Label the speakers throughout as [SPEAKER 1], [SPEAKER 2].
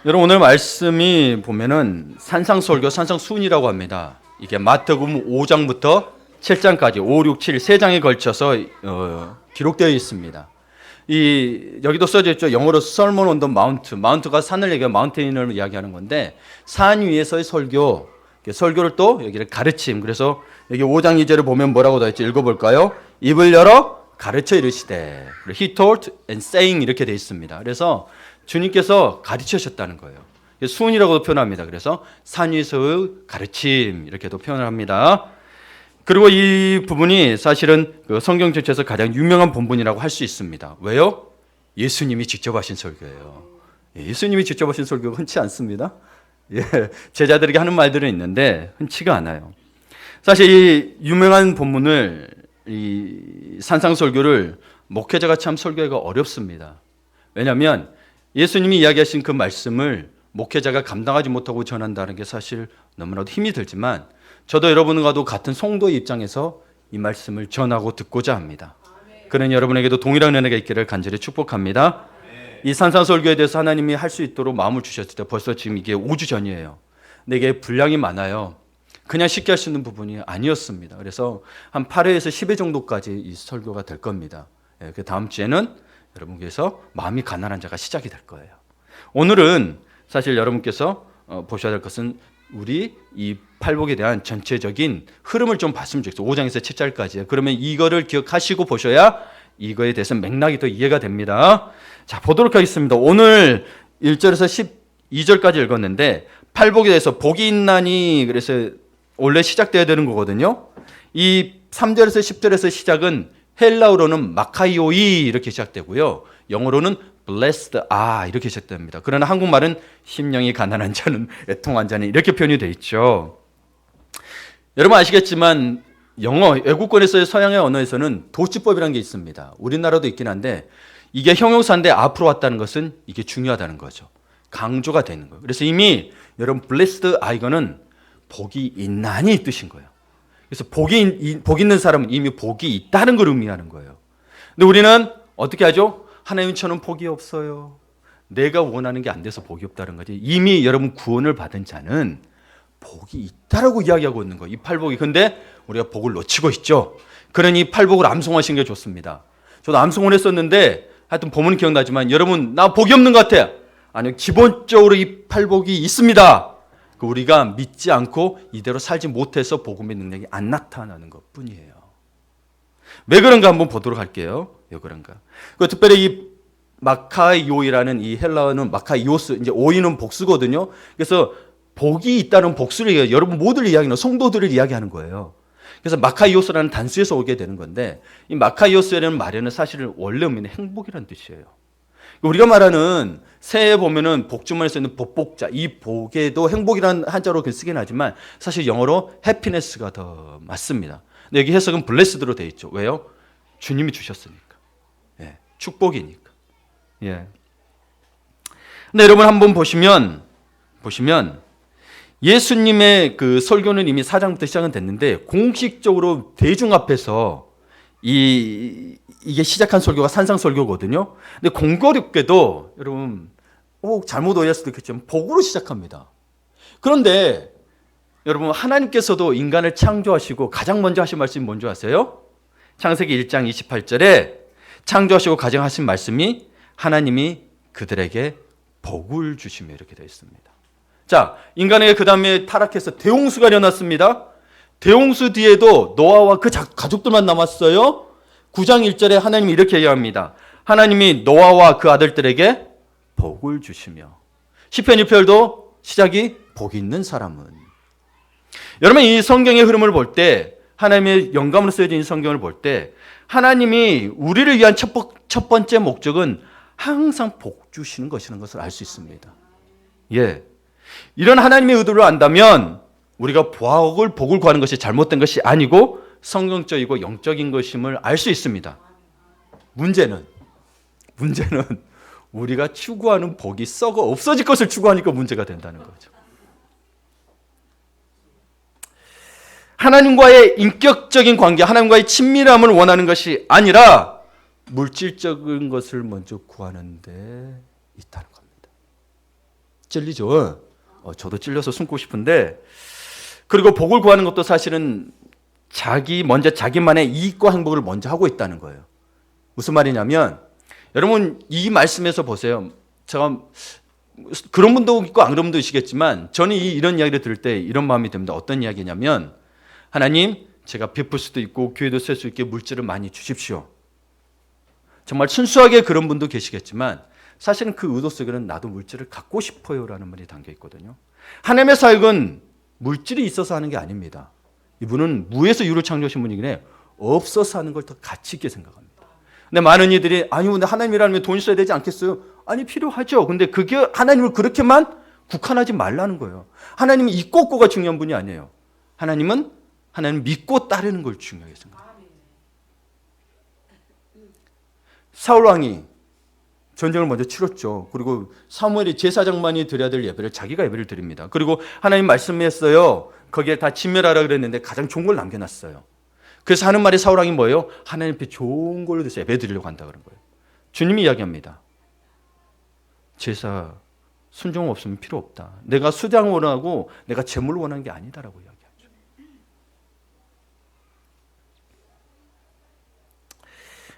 [SPEAKER 1] 여러분 오늘 말씀이 보면은 산상설교, 산상수훈이라고 합니다. 이게 마태복음 5장부터 7장까지 5, 6, 7 3장에 걸쳐서 기록되어 있습니다. 여기도 써져 있죠. 영어로 Sermon on the Mount. 마운트가 산을 얘기하고 마운테인을 이야기하는 건데 산 위에서의 설교, 설교를 또 여기를 가르침. 그래서 여기 5장 2절을 보면 뭐라고 되어 있지? 읽어볼까요? 입을 열어 가르쳐 이르시되 He taught and saying 이렇게 되어 있습니다. 그래서 주님께서 가르치셨다는 거예요. 수훈이라고도 표현합니다. 그래서 산 위에서의 가르침 이렇게도 표현을 합니다. 그리고 이 부분이 사실은 그 성경 전체에서 가장 유명한 본문이라고 할 수 있습니다. 왜요? 예수님이 직접 하신 설교예요. 예수님이 직접 하신 설교가 흔치 않습니다. 제자들에게 하는 말들은 있는데 흔치가 않아요. 사실 이 유명한 본문을 이 산상설교를 목회자가 참 설교하기가 어렵습니다. 왜냐하면 예수님이 이야기하신 그 말씀을 목회자가 감당하지 못하고 전한다는 게 사실 너무나도 힘이 들지만 저도 여러분과도 같은 성도의 입장에서 이 말씀을 전하고 듣고자 합니다. 그러니 여러분에게도 동일한 은혜가 있기를 간절히 축복합니다. 이 산상설교에 대해서 하나님이 할 수 있도록 마음을 주셨을 때 벌써 지금 이게 5주 전이에요. 근데 이게 분량이 많아요. 그냥 쉽게 할 수 있는 부분이 아니었습니다. 그래서 한 8회에서 10회 정도까지 이 설교가 될 겁니다. 그 다음 주에는 여러분께서 마음이 가난한 자가 시작이 될 거예요. 오늘은 사실 여러분께서 보셔야 될 것은 우리 이 팔복에 대한 전체적인 흐름을 좀 봤으면 좋겠어요. 5장에서 7장까지. 그러면 이거를 기억하시고 보셔야 이거에 대해서 맥락이 더 이해가 됩니다. 자, 보도록 하겠습니다. 오늘 1절에서 12절까지 읽었는데 팔복에 대해서 복이 있나니 그래서 원래 시작돼야 되는 거거든요. 이 3절에서 10절에서 시작은 헬라어로는 마카이오이 이렇게 시작되고요. 영어로는 blessed 이렇게 시작됩니다. 그러나 한국말은 심령이 가난한 자는 애통한 자는 이렇게 표현이 되어 있죠. 여러분 아시겠지만 영어, 외국권에서의 서양의 언어에서는 도치법이라는 게 있습니다. 우리나라도 있긴 한데 이게 형용사인데 앞으로 왔다는 것은 이게 중요하다는 거죠. 강조가 되는 거예요. 그래서 이미 여러분 blessed 이거는 복이 있나니 뜻인 거예요. 그래서 복 있는 사람은 이미 복이 있다는 걸 의미하는 거예요. 근데 우리는 어떻게 하죠? 하나님 저는 복이 없어요. 내가 원하는 게 안 돼서 복이 없다는 거지. 이미 여러분 구원을 받은 자는 복이 있다라고 이야기하고 있는 거예요. 이 팔복이. 근데 우리가 복을 놓치고 있죠. 그러니 팔복을 암송하시는 게 좋습니다. 저도 암송을 했었는데 하여튼 보면 기억나지만 여러분 나 복이 없는 것 같아요. 아니요. 기본적으로 이 팔복이 있습니다. 우리가 믿지 않고 이대로 살지 못해서 복음의 능력이 안 나타나는 것 뿐이에요. 왜 그런가 한번 보도록 할게요. 왜 그런가. 특별히 이 마카이오이라는 이 헬라어는 마카이오스, 이제 오이는 복수거든요. 그래서 복이 있다는 복수를 얘기해요. 여러분 모두를 이야기하는, 성도들을 이야기하는 거예요. 그래서 마카이오스라는 단수에서 오게 되는 건데 이 마카이오스라는 말에는 사실 원래 의미는 행복이라는 뜻이에요. 우리가 말하는 새해 보면은 복주머니에 쓰는 복복자, 이 복에도 행복이라는 한자로 쓰긴 하지만 사실 영어로 해피네스가 더 맞습니다. 근데 여기 해석은 블레스드로 되어 있죠. 왜요? 주님이 주셨으니까. 예, 축복이니까. 예. 근데 여러분 한번 보시면 예수님의 그 설교는 이미 4장부터 시작은 됐는데 공식적으로 대중 앞에서 이게 시작한 설교가 산상설교거든요. 근데 공교롭게도 여러분 잘못 오해할 수도 있겠지만 복으로 시작합니다. 그런데 여러분 하나님께서도 인간을 창조하시고 가장 먼저 하신 말씀이 뭔지 아세요? 창세기 1장 28절에 창조하시고 가장 하신 말씀이 하나님이 그들에게 복을 주시며 이렇게 되어 있습니다. 자, 인간에게 그 다음에 타락해서 대홍수가 일어났습니다. 대홍수 뒤에도 노아와 그 가족들만 남았어요. 9장 1절에 하나님이 이렇게 이야기합니다. 하나님이 노아와 그 아들들에게 복을 주시며 시편 1편도 시작이 복 있는 사람은. 여러분 이 성경의 흐름을 볼 때 하나님의 영감으로 쓰여진 이 성경을 볼 때 하나님이 우리를 위한 첫 번째 목적은 항상 복 주시는 것을 알 수 있습니다. 예, 이런 하나님의 의도를 안다면 우리가 복을 구하는 것이 잘못된 것이 아니고 성경적이고 영적인 것임을 알 수 있습니다. 문제는 우리가 추구하는 복이 썩어 없어질 것을 추구하니까 문제가 된다는 거죠. 하나님과의 인격적인 관계, 하나님과의 친밀함을 원하는 것이 아니라 물질적인 것을 먼저 구하는 데 있다는 겁니다. 찔리죠. 저도 찔려서 숨고 싶은데, 그리고 복을 구하는 것도 사실은 먼저 자기만의 이익과 행복을 먼저 하고 있다는 거예요. 무슨 말이냐면, 여러분 이 말씀에서 보세요. 제가 그런 분도 있고 안 그런 분도 있겠지만 저는 이런 이야기를 들을 때 이런 마음이 듭니다. 어떤 이야기냐면, 하나님, 제가 베풀 수도 있고 교회도 쓸 수 있게 물질을 많이 주십시오. 정말 순수하게 그런 분도 계시겠지만 사실은 그 의도 속에는 나도 물질을 갖고 싶어요라는 말이 담겨 있거든요. 하나님의 사역은 물질이 있어서 하는 게 아닙니다. 이분은 무에서 유를 창조하신 분이긴 해요. 없어서 하는 걸 더 가치 있게 생각합니다. 근데 많은 이들이 아니 근데 하나님이라면 돈 써야 되지 않겠어요? 아니 필요하죠. 근데 그게 하나님을 그렇게만 국한하지 말라는 거예요. 하나님이 있고 없고가 중요한 분이 아니에요. 하나님 믿고 따르는 걸 중요하게 생각합니다. 사울 왕이 전쟁을 먼저 치렀죠. 그리고 사무엘이 제사장만이 드려야 될 예배를 자기가 예배를 드립니다. 그리고 하나님 말씀했어요. 거기에 다 진멸하라 그랬는데 가장 좋은 걸 남겨놨어요. 그래서 하는 말이 사울 왕이 뭐예요? 하나님 앞에 좋은 걸로 돼서 예배 드리려고 한다 그런 거예요. 주님이 이야기합니다. 제사 순종 없으면 필요 없다. 내가 수장을 원하고 내가 재물을 원하는 게 아니다라고 이야기하죠.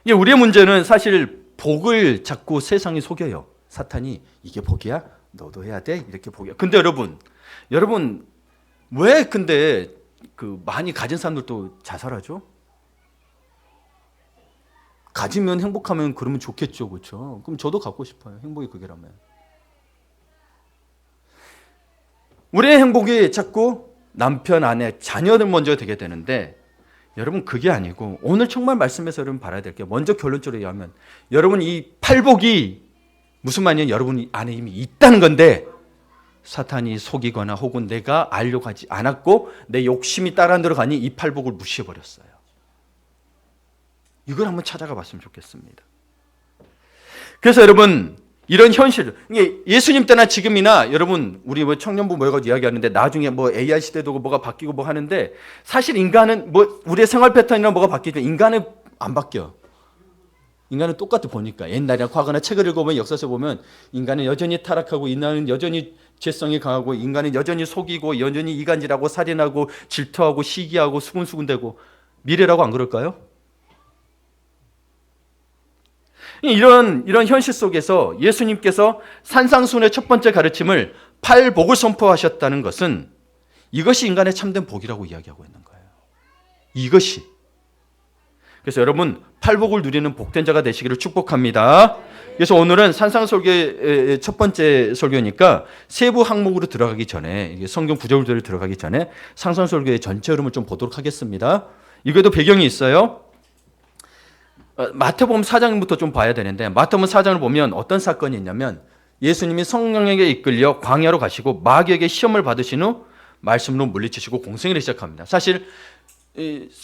[SPEAKER 1] 이게 우리의 문제는 사실 복을 자꾸 세상이 속여요. 사탄이 이게 복이야? 너도 해야 돼? 이렇게 복이야. 근데 여러분 왜 근데 그 많이 가진 사람들도 자살하죠? 가지면 행복하면 그러면 좋겠죠, 그렇죠? 그럼 저도 갖고 싶어요. 행복이 그게라면. 우리의 행복이 자꾸 남편, 아내, 자녀들 먼저 되게 되는데 여러분 그게 아니고 오늘 정말 말씀에서 여러분 바라야 될 게 먼저 결론적으로 얘기하면 여러분 이 팔복이 무슨 말이냐 여러분 안에 이미 있다는 건데 사탄이 속이거나 혹은 내가 알려고 하지 않았고 내 욕심이 따라 들어가니 이 팔복을 무시해버렸어요. 이걸 한번 찾아가 봤으면 좋겠습니다. 그래서 여러분 이런 현실, 예수님 때나 지금이나 여러분 우리 뭐 청년부 모여가지고 이야기하는데 나중에 뭐 AI 시대도 뭐가 바뀌고 뭐 하는데 사실 인간은 뭐 우리의 생활 패턴이나 뭐가 바뀌지만 인간은 안 바뀌어. 인간은 똑같아 보니까 옛날이나 과거나 책을 읽어보면 역사서 보면 인간은 여전히 타락하고 인간은 여전히 죄성이 강하고 인간은 여전히 속이고 여전히 이간질하고 살인하고 질투하고 시기하고 수군수군대고 미래라고 안 그럴까요? 이런 현실 속에서 예수님께서 산상수훈의 첫 번째 가르침을 팔복을 선포하셨다는 것은 이것이 인간의 참된 복이라고 이야기하고 있는 거예요. 이것이. 그래서 여러분 팔복을 누리는 복된 자가 되시기를 축복합니다. 그래서 오늘은 산상설교의 첫 번째 설교니까 세부 항목으로 들어가기 전에 성경 구절들을 들어가기 전에 산상설교의 전체 흐름을 좀 보도록 하겠습니다. 이것도 배경이 있어요. 마태복음 4장부터 좀 봐야 되는데 마태복음 4장을 보면 어떤 사건이 있냐면 예수님이 성령에게 이끌려 광야로 가시고 마귀에게 시험을 받으신 후 말씀으로 물리치시고 공생애를 시작합니다. 사실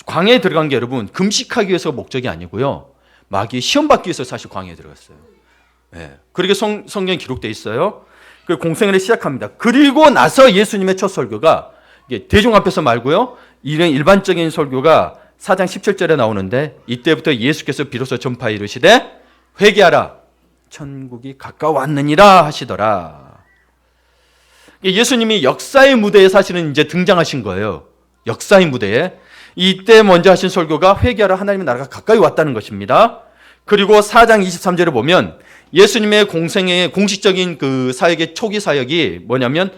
[SPEAKER 1] 광야에 들어간 게 여러분 금식하기 위해서가 목적이 아니고요. 마귀 시험 받기 위해서 사실 광야에 들어갔어요. 네. 그렇게 성경에 기록되어 있어요. 그 공생애를 시작합니다. 그리고 나서 예수님의 첫 설교가 대중 앞에서 말고요. 이런 일반적인 설교가 4장 17절에 나오는데 이때부터 예수께서 비로소 전파에 이르시되 회개하라 천국이 가까웠느니라 하시더라. 예수님이 역사의 무대에 사실은 이제 등장하신 거예요. 역사의 무대에. 이때 먼저 하신 설교가 회개하라 하나님의 나라가 가까이 왔다는 것입니다. 그리고 4장 23절에 보면 예수님의 공생의 공식적인 그 사역의 초기 사역이 뭐냐면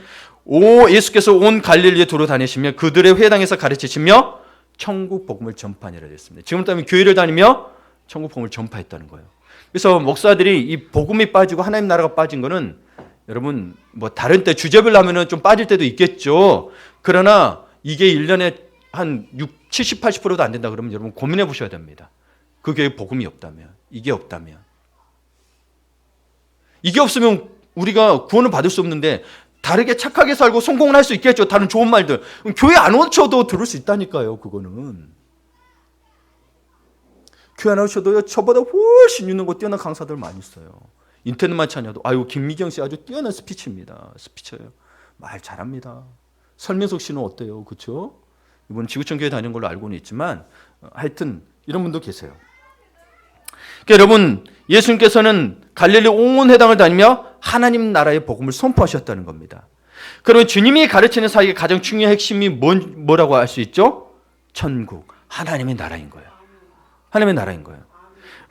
[SPEAKER 1] 예수께서 온 갈릴리에 두루 다니시며 그들의 회당에서 가르치시며 천국 복음을 전파하니라 됐습니다. 지금 따면 교회를 다니며 천국 복음을 전파했다는 거예요. 그래서 목사들이 이 복음이 빠지고 하나님 나라가 빠진 거는 여러분 뭐 다른 때 주제별로 하면은 좀 빠질 때도 있겠죠. 그러나 이게 1년에 한 70, 80%도 안 된다 그러면 여러분 고민해 보셔야 됩니다. 그게 복음이 없다면, 이게 없다면. 이게 없으면 우리가 구원을 받을 수 없는데 다르게 착하게 살고 성공을 할 수 있겠죠. 다른 좋은 말들. 교회 안 오셔도 들을 수 있다니까요. 그거는. 교회 안 오셔도 저보다 훨씬 유능하고 뛰어난 강사들 많이 있어요. 인터넷만 찾아도 김미경 씨 아주 뛰어난 스피치입니다. 스피쳐요. 말 잘합니다. 설명석 씨는 어때요? 그렇죠? 이번 지구촌 교회 다니는 걸로 알고는 있지만 하여튼 이런 분도 계세요. 그러니까 여러분 예수님께서는 갈릴리 온 회당을 다니며 하나님 나라의 복음을 선포하셨다는 겁니다. 그러면 주님이 가르치는 사역의 가장 중요한 핵심이 뭐라고 할 수 있죠? 천국, 하나님의 나라인 거예요. 하나님의 나라인 거예요.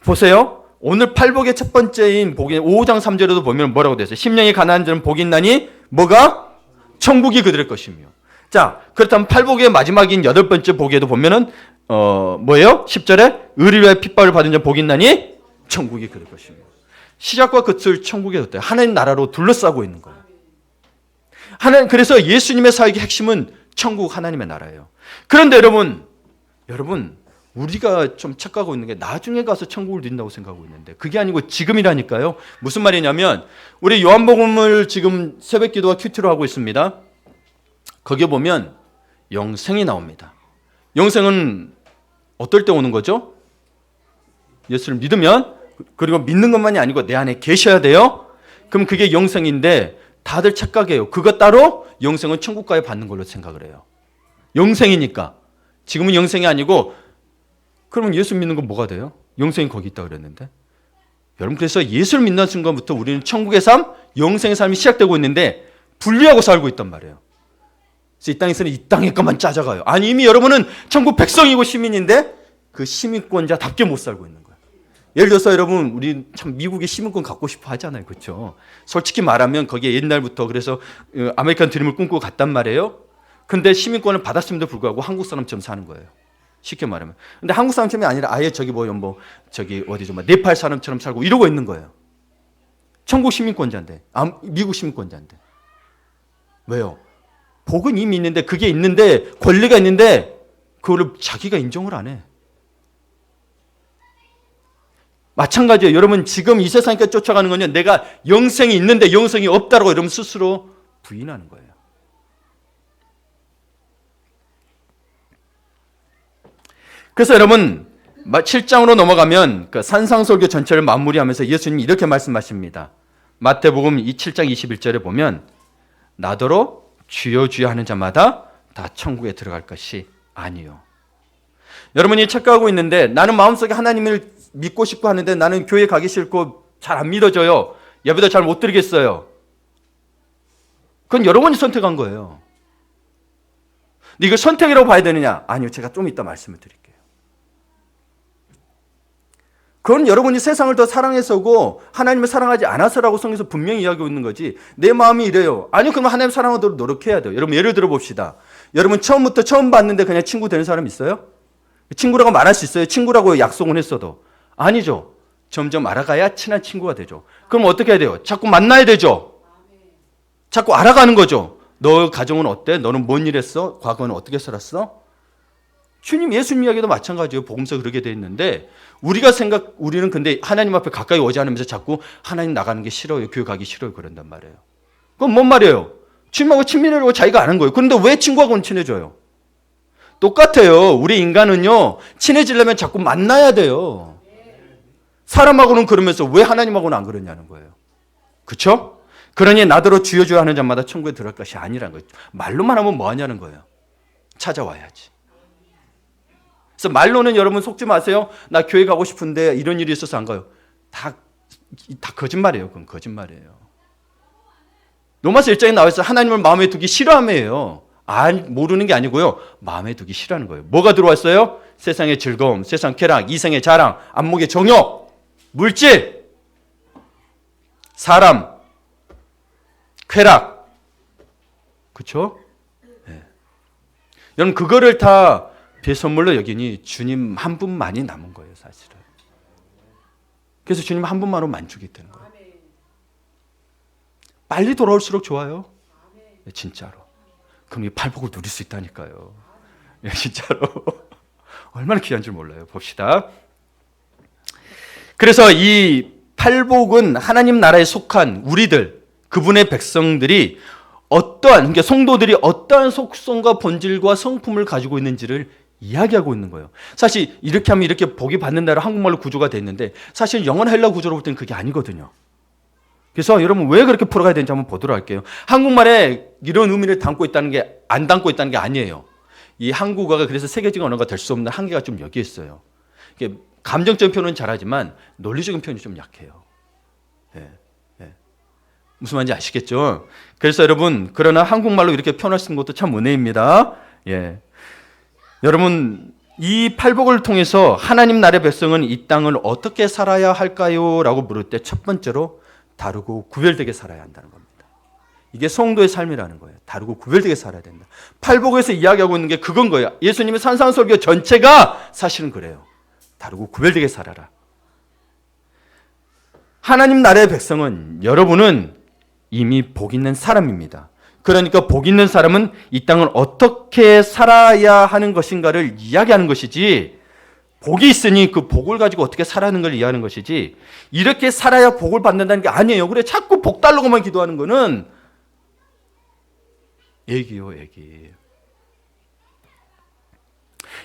[SPEAKER 1] 보세요. 오늘 팔복의 첫 번째인 복인 5장 3절에도 보면 뭐라고 되어 있어요? 심령이 가난한 자는 복이 있나니 뭐가? 천국이 그들의 것이며. 자, 그렇다면 팔복의 마지막인 8번째 복에도 보면은 뭐예요? 10절에 의를 위하여 핍박을 받은 자 복이 있나니 천국이 그들 것이며. 시작과 끝을 천국에 뒀대요. 하나님 나라로 둘러싸고 있는 거예요. 그래서 예수님의 사역의 핵심은 천국 하나님의 나라예요. 그런데 여러분 우리가 좀 착각하고 있는 게 나중에 가서 천국을 누린다고 생각하고 있는데 그게 아니고 지금이라니까요. 무슨 말이냐면 우리 요한복음을 지금 새벽기도와 큐티로 하고 있습니다. 거기에 보면 영생이 나옵니다. 영생은 어떨 때 오는 거죠? 예수를 믿으면, 그리고 믿는 것만이 아니고 내 안에 계셔야 돼요. 그럼 그게 영생인데 다들 착각해요. 그것 따로 영생은 천국 가에 받는 걸로 생각을 해요. 영생이니까. 지금은 영생이 아니고 그러면 예수 믿는 건 뭐가 돼요? 영생이 거기 있다고 그랬는데. 여러분, 그래서 예수를 믿는 순간부터 우리는 천국의 삶, 영생의 삶이 시작되고 있는데 분리하고 살고 있단 말이에요. 그래서 이 땅에서는 이 땅의 것만 짜져가요. 아니, 이미 여러분은 천국 백성이고 시민인데 그 시민권자답게 못 살고 있는 거예요. 예를 들어서 여러분, 우리 참 미국의 시민권 갖고 싶어 하잖아요. 그렇죠? 솔직히 말하면 거기에 옛날부터 그래서 아메리칸 드림을 꿈꾸고 갔단 말이에요. 근데 시민권을 받았음에도 불구하고 한국 사람처럼 사는 거예요. 쉽게 말하면. 근데 한국 사람처럼이 아니라 아예 네팔 사람처럼 살고 이러고 있는 거예요. 천국 시민권자인데, 미국 시민권자인데. 왜요? 복은 이미 있는데, 그게 있는데, 권리가 있는데, 그거를 자기가 인정을 안 해. 마찬가지예요. 여러분, 지금 이 세상에 쫓아가는 건요, 내가 영생이 있는데 영생이 없다라고 여러분 스스로 부인하는 거예요. 그래서 여러분 7장으로 넘어가면 그 산상설교 전체를 마무리하면서 예수님이 이렇게 말씀하십니다. 마태복음 7장 21절에 보면 나더러 주여 주여 하는 자마다 다 천국에 들어갈 것이 아니요. 여러분이 착각하고 있는데 나는 마음속에 하나님을 믿고 싶고 하는데 나는 교회 가기 싫고 잘 안 믿어져요. 예배도 잘 못 드리겠어요. 그건 여러분이 선택한 거예요. 근데 이걸 선택이라고 봐야 되느냐? 아니요. 제가 좀 이따 말씀을 드릴게요. 그건 여러분이 세상을 더 사랑해서고 하나님을 사랑하지 않아서라고 성경에서 분명히 이야기하고 있는 거지. 내 마음이 이래요. 아니요. 그러면 하나님 사랑하도록 노력해야 돼요. 여러분 예를 들어 봅시다. 여러분 처음부터 처음 봤는데 그냥 친구 되는 사람 있어요? 친구라고 말할 수 있어요? 친구라고 약속은 했어도. 아니죠. 점점 알아가야 친한 친구가 되죠. 그럼 어떻게 해야 돼요? 자꾸 만나야 되죠. 자꾸 알아가는 거죠. 너 가정은 어때? 너는 뭔 일 했어? 과거는 어떻게 살았어? 주님, 예수님 이야기도 마찬가지예요. 복음서 그렇게 돼 있는데 우리는 근데 하나님 앞에 가까이 오지 않으면서 자꾸 하나님 나가는 게 싫어요. 교회 가기 싫어요. 그런단 말이에요. 그건 뭔 말이에요? 주님하고 친밀하려고 자기가 아는 거예요. 그런데 왜 친구하고는 친해져요? 똑같아요. 우리 인간은요, 친해지려면 자꾸 만나야 돼요. 사람하고는 그러면서 왜 하나님하고는 안 그러냐는 거예요. 그렇죠? 그러니 나더러 주여 주여 하는 자마다 천국에 들어갈 것이 아니라는 거예요. 말로만 하면 뭐 하냐는 거예요. 찾아와야지. 그래서 말로는 여러분 속지 마세요. 나 교회 가고 싶은데 이런 일이 있어서 안 가요. 다 거짓말이에요. 그건 거짓말이에요. 로마서 1장에 나와 있어요. 하나님을 마음에 두기 싫어함이에요. 모르는 게 아니고요. 마음에 두기 싫어하는 거예요. 뭐가 들어왔어요? 세상의 즐거움, 세상 쾌락, 이생의 자랑, 안목의 정욕, 물질, 사람, 쾌락. 그렇죠? 네. 여러분 그거를 다 대선물로 여기니 주님 한 분만이 남은 거예요, 사실은. 그래서 주님 한 분만으로 만족이 되는 거예요. 빨리 돌아올수록 좋아요. 네, 진짜로. 그럼 이 팔복을 누릴 수 있다니까요. 네, 진짜로. 얼마나 귀한 줄 몰라요. 봅시다. 그래서 이 팔복은 하나님 나라에 속한 우리들, 그분의 백성들이 그러니까 성도들이 어떠한 속성과 본질과 성품을 가지고 있는지를 이야기하고 있는 거예요. 사실 이렇게 하면 이렇게 복이 받는다로 한국말로 구조가 돼 있는데 사실 영어나 헬라 구조로 볼 때는 그게 아니거든요. 그래서 여러분 왜 그렇게 풀어가야 되는지 한번 보도록 할게요. 한국말에 이런 의미를 안 담고 있다는 게 아니에요. 이 한국어가 그래서 세계적인 언어가 될 수 없는 한계가 좀 여기 있어요. 이게 감정적인 표현은 잘하지만 논리적인 표현이 좀 약해요. 예, 예. 무슨 말인지 아시겠죠? 그래서 여러분, 그러나 한국말로 이렇게 표현하시는 것도 참 은혜입니다. 예. 여러분, 이 팔복을 통해서 하나님 나라의 백성은 이 땅을 어떻게 살아야 할까요? 라고 물을 때 첫 번째로 다르고 구별되게 살아야 한다는 겁니다. 이게 성도의 삶이라는 거예요. 다르고 구별되게 살아야 된다. 팔복에서 이야기하고 있는 게 그건 거예요. 예수님의 산상설교 전체가 사실은 그래요. 다르고 구별되게 살아라. 하나님 나라의 백성은, 여러분은 이미 복 있는 사람입니다. 그러니까 복 있는 사람은 이 땅을 어떻게 살아야 하는 것인가를 이야기하는 것이지, 복이 있으니 그 복을 가지고 어떻게 살아가는 걸 이해하는 것이지, 이렇게 살아야 복을 받는다는 게 아니에요. 그래, 자꾸 복 달라고만 기도하는 거는 애기요, 애기.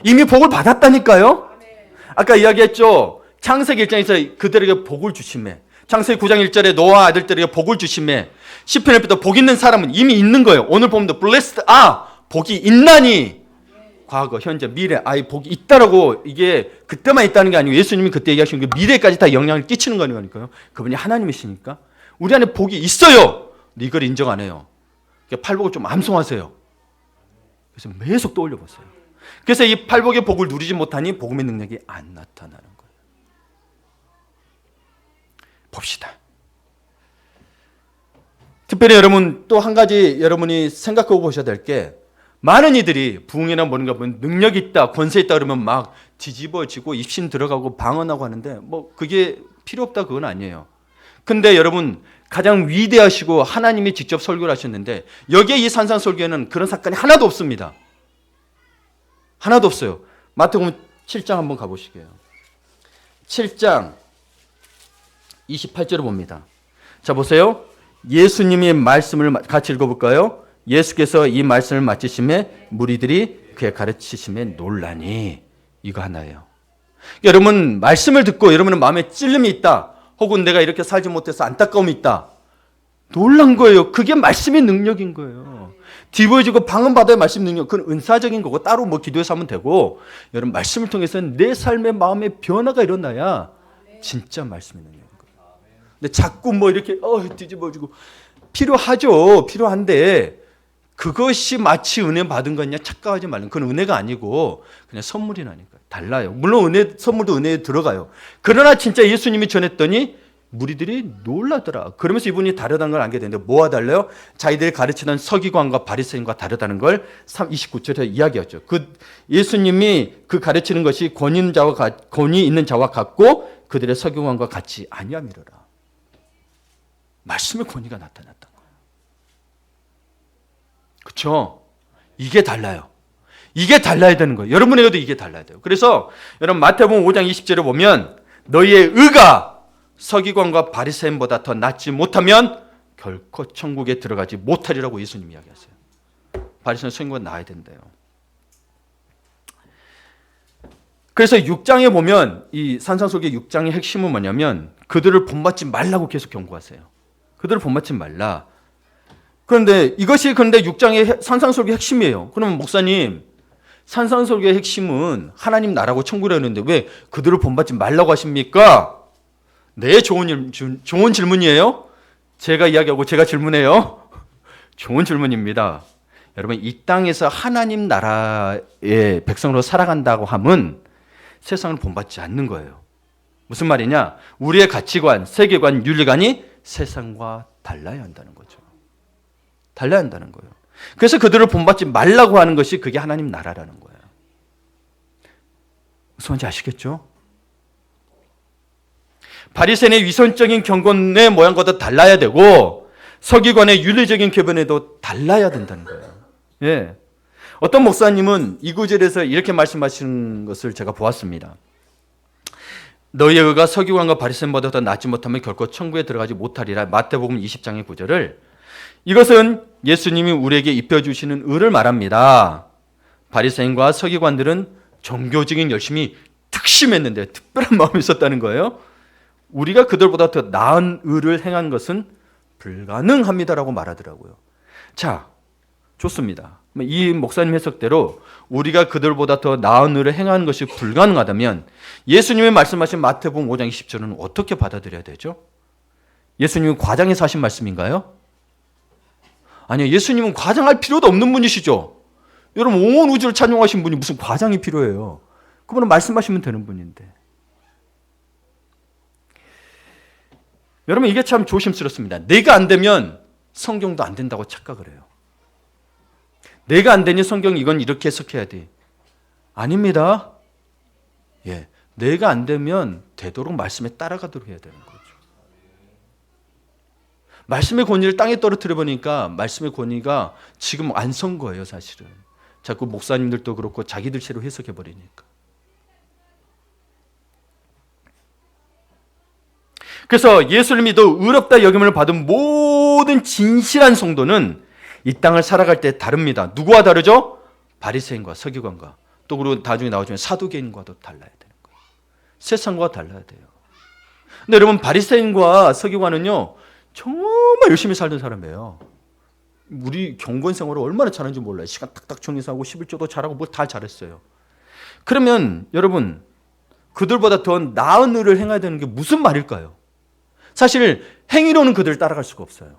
[SPEAKER 1] 이미 복을 받았다니까요. 아까 이야기했죠. 창세기 1장에서 그들에게 복을 주심에, 창세기 9장 1절에 노아 아들들에게 복을 주심에, 시편 1편도 복 있는 사람은 이미 있는 거예요. 오늘 보면 blessed 복이 있나니, 과거, 현재, 미래, 복이 있다라고, 이게 그때만 있다는 게 아니고 예수님이 그때 얘기하신 게 미래까지 다 영향을 끼치는 거니까요. 그분이 하나님이시니까 우리 안에 복이 있어요. 근데 이걸 인정 안 해요. 팔복을 좀 암송하세요. 그래서 계속 떠올려 보세요. 그래서 이 팔복의 복을 누리지 못하니 복음의 능력이 안 나타나는 거예요. 봅시다. 특별히 여러분, 또 한 가지 여러분이 생각하고 보셔야 될 게, 많은 이들이 부흥이나 뭔가 보면 능력이 있다, 권세 있다 그러면 막 뒤집어지고 입신 들어가고 방언하고 하는데, 뭐 그게 필요 없다 그건 아니에요. 근데 여러분, 가장 위대하시고 하나님이 직접 설교를 하셨는데 여기에 이 산상설교에는 그런 사건이 하나도 없습니다. 하나도 없어요. 마태복음 7장 한번 가보시게요. 7장 28절을 봅니다. 자, 보세요. 예수님의 말씀을 같이 읽어볼까요? 예수께서 이 말씀을 마치심에 무리들이 그의 가르치심에 놀라니. 이거 하나예요. 여러분, 말씀을 듣고 여러분의 마음에 찔림이 있다, 혹은 내가 이렇게 살지 못해서 안타까움이 있다, 놀란 거예요. 그게 말씀의 능력인 거예요. 뒤보여지고 방언받아야 말씀 능력, 그건 은사적인 거고 따로 뭐 기도해서 하면 되고, 여러분 말씀을 통해서는 내 삶의 마음의 변화가 일어나야 진짜 말씀의 능력인 거예요. 근데 자꾸 뭐 이렇게 뒤집어지고, 필요하죠. 필요한데 그것이 마치 은혜 받은 거냐 착각하지 말는, 그건 은혜가 아니고 그냥 선물이라니까. 달라요. 물론 은혜, 선물도 은혜에 들어가요. 그러나 진짜 예수님이 전했더니 무리들이 놀라더라. 그러면서 이분이 다르다는 걸 알게 되는데, 뭐가 달라요? 자기들이 가르치던 서기관과 바리새인과 다르다는 걸 29절에 이야기하죠. 그 예수님이 그 가르치는 것이 권위 있는 자와 같고 그들의 서기관과 같이 아니함이로라. 말씀의 권위가 나타났던 거예요. 그렇죠? 이게 달라요. 이게 달라야 되는 거예요. 여러분에게도 이게 달라야 돼요. 그래서 여러분 마태복음 5장 20절에 보면, 너희의 의가 서기관과 바리새인보다 더 낫지 못하면 결코 천국에 들어가지 못하리라고 예수님이 이야기하세요. 바리새인 서기관은 나아야 된대요. 그래서 6장에 보면 이 산상설교 6장의 핵심은 뭐냐면, 그들을 본받지 말라고 계속 경고하세요. 그들을 본받지 말라. 그런데 이것이 6장의 산상설교의 핵심이에요. 그러면 목사님, 산상설교의 핵심은 하나님 나라고 천국이라는데 왜 그들을 본받지 말라고 하십니까? 네, 좋은 질문이에요. 제가 이야기하고 제가 질문해요. 좋은 질문입니다. 여러분, 이 땅에서 하나님 나라의 백성으로 살아간다고 하면 세상을 본받지 않는 거예요. 무슨 말이냐? 우리의 가치관, 세계관, 윤리관이 세상과 달라야 한다는 거죠. 달라야 한다는 거예요. 그래서 그들을 본받지 말라고 하는 것이 그게 하나님 나라라는 거예요. 무슨 말인지 아시겠죠? 바리새인의 위선적인 경건의 모양과도 달라야 되고 서기관의 윤리적인 궤변에도 달라야 된다는 거예요. 예. 어떤 목사님은 이 구절에서 이렇게 말씀하시는 것을 제가 보았습니다. 너희의 의가 서기관과 바리새인보다 더 낫지 못하면 결코 천국에 들어가지 못하리라. 마태복음 20장의 구절을, 이것은 예수님이 우리에게 입혀주시는 의를 말합니다. 바리새인과 서기관들은 종교적인 열심이 특심했는데 특별한 마음이 있었다는 거예요. 우리가 그들보다 더 나은 의를 행한 것은 불가능합니다라고 말하더라고요. 자, 좋습니다. 이 목사님 해석대로 우리가 그들보다 더 나은 의를 행하는 것이 불가능하다면 예수님이 말씀하신 마태복음 5장 20절은 어떻게 받아들여야 되죠? 예수님이 과장해서 하신 말씀인가요? 아니요. 예수님은 과장할 필요도 없는 분이시죠. 여러분 온 우주를 찬송하신 분이 무슨 과장이 필요해요. 그분은 말씀하시면 되는 분인데. 여러분 이게 참 조심스럽습니다. 내가 안 되면 성경도 안 된다고 착각을 해요. 내가 안 되니 성경 이건 이렇게 해석해야 돼. 아닙니다. 예, 내가 안 되면 되도록 말씀에 따라가도록 해야 되는 거죠. 말씀의 권위를 땅에 떨어뜨려 보니까 말씀의 권위가 지금 안 선 거예요, 사실은. 자꾸 목사님들도 그렇고 자기들처럼 해석해 버리니까. 그래서 예수를 믿어 의롭다 여김을 받은 모든 진실한 성도는 이 땅을 살아갈 때 다릅니다. 누구와 다르죠? 바리새인과 서기관과 또 그리고 나중에 나오지만 사두개인과도 달라야 되는 거예요. 세상과 달라야 돼요. 근데 여러분 바리새인과 서기관은요 정말 열심히 살던 사람이에요. 우리 경건 생활을 얼마나 잘하는지 몰라요. 시간 딱딱 정해서 하고 11조도 잘하고 뭐 다 잘했어요. 그러면 여러분 그들보다 더 나은 일을 행해야 되는 게 무슨 말일까요? 사실 행위로는 그들을 따라갈 수가 없어요.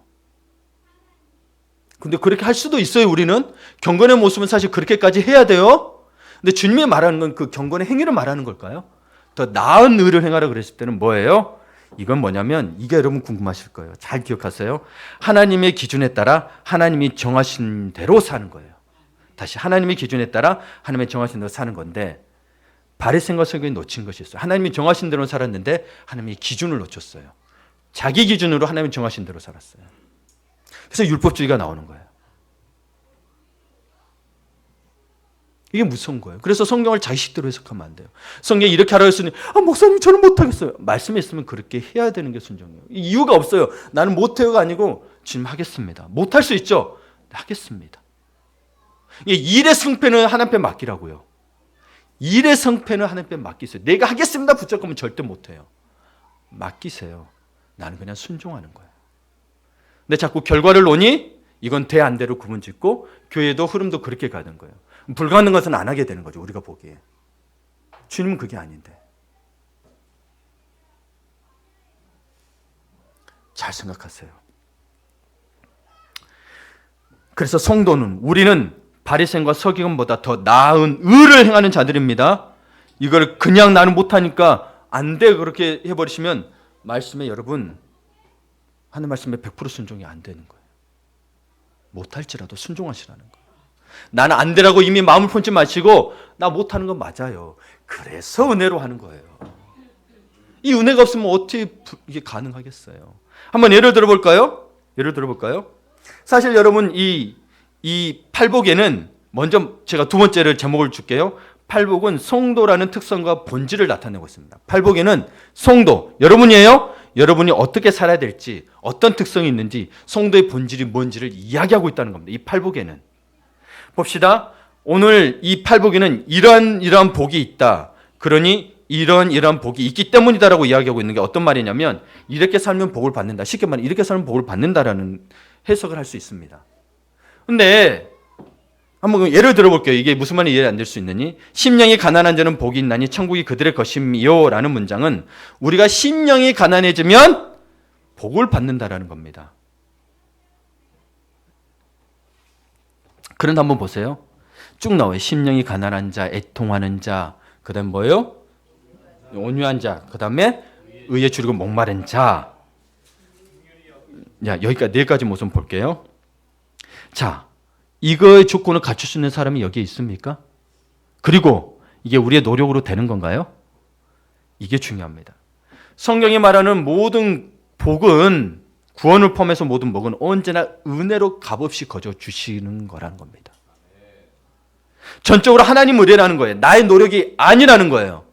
[SPEAKER 1] 근데 그렇게 할 수도 있어요. 우리는 경건의 모습은 사실 그렇게까지 해야 돼요. 근데 주님이 말하는 건 그 경건의 행위를 말하는 걸까요? 더 나은 의를 행하라 그랬을 때는 뭐예요? 이건 뭐냐면 이게 여러분 궁금하실 거예요. 잘 기억하세요. 하나님의 기준에 따라 하나님이 정하신 대로 사는 거예요. 다시 하나님의 기준에 따라 하나님의 정하신 대로 사는 건데 바리새인과 서기관이 놓친 것이 있어요. 하나님이 정하신 대로 살았는데 하나님이 기준을 놓쳤어요. 자기 기준으로 하나님이 정하신 대로 살았어요. 그래서 율법주의가 나오는 거예요. 이게 무서운 거예요. 그래서 성경을 자기식대로 해석하면 안 돼요. 성경이 이렇게 하라고 했으니 목사님 저는 못하겠어요. 말씀에 있으면 그렇게 해야 되는 게 순종이에요. 이유가 없어요. 나는 못해요가 아니고 주님 하겠습니다. 못할 수 있죠? 하겠습니다. 일의 성패는 하나님께 맡기라고요. 일의 성패는 하나님께 맡기세요. 내가 하겠습니다 붙잡으면 절대 못해요. 맡기세요. 나는 그냥 순종하는 거예요. 근데 자꾸 결과를 놓니 이건 돼 안 돼로 구분짓고 교회도 흐름도 그렇게 가는 거예요. 불가능한 것은 안 하게 되는 거죠. 우리가 보기에. 주님은 그게 아닌데. 잘 생각하세요. 그래서 성도는 우리는 바리새인과 서기관보다 더 나은 의를 행하는 자들입니다. 이걸 그냥 나는 못하니까 안 돼 그렇게 해버리시면 말씀에 여러분 하는 말씀에 100% 순종이 안 되는 거예요. 못할지라도 순종하시라는 거예요. 나는 안 되라고 이미 마음을 품지 마시고 나 못하는 건 맞아요. 그래서 은혜로 하는 거예요. 이 은혜가 없으면 어떻게 이게 가능하겠어요? 한번 예를 들어볼까요? 사실 여러분 이 팔복에는 먼저 제가 두 번째를 제목을 줄게요. 팔복은 성도라는 특성과 본질을 나타내고 있습니다. 팔복에는 성도, 여러분이에요. 여러분이 어떻게 살아야 될지, 어떤 특성이 있는지, 성도의 본질이 뭔지를 이야기하고 있다는 겁니다. 이 팔복에는. 봅시다. 오늘 이 팔복에는 이러한 복이 있다. 그러니 이런 복이 있기 때문이다라고 이야기하고 있는 게 어떤 말이냐면 이렇게 살면 복을 받는다. 쉽게 말하면 이렇게 살면 복을 받는다라는 해석을 할 수 있습니다. 근데 한번 예를 들어볼게요. 이게 무슨 말인지 이해 안 될 수 있느니 심령이 가난한 자는 복이 있나니 천국이 그들의 것임이요 라는 문장은 우리가 심령이 가난해지면 복을 받는다라는 겁니다. 그런데 한번 보세요. 쭉 나와요. 심령이 가난한 자, 애통하는 자, 그 다음에 뭐예요? 온유한 자, 그 다음에 의에 주리고 목마른 자. 여기까지 네 가지 모습 볼게요. 자, 이거의 조건을 갖출 수 있는 사람이 여기에 있습니까? 그리고 이게 우리의 노력으로 되는 건가요? 이게 중요합니다. 성경이 말하는 모든 복은 구원을 포함해서 모든 복은 언제나 은혜로 값없이 거저 주시는 거라는 겁니다. 전적으로 하나님 은혜라는 거예요. 나의 노력이 아니라는 거예요.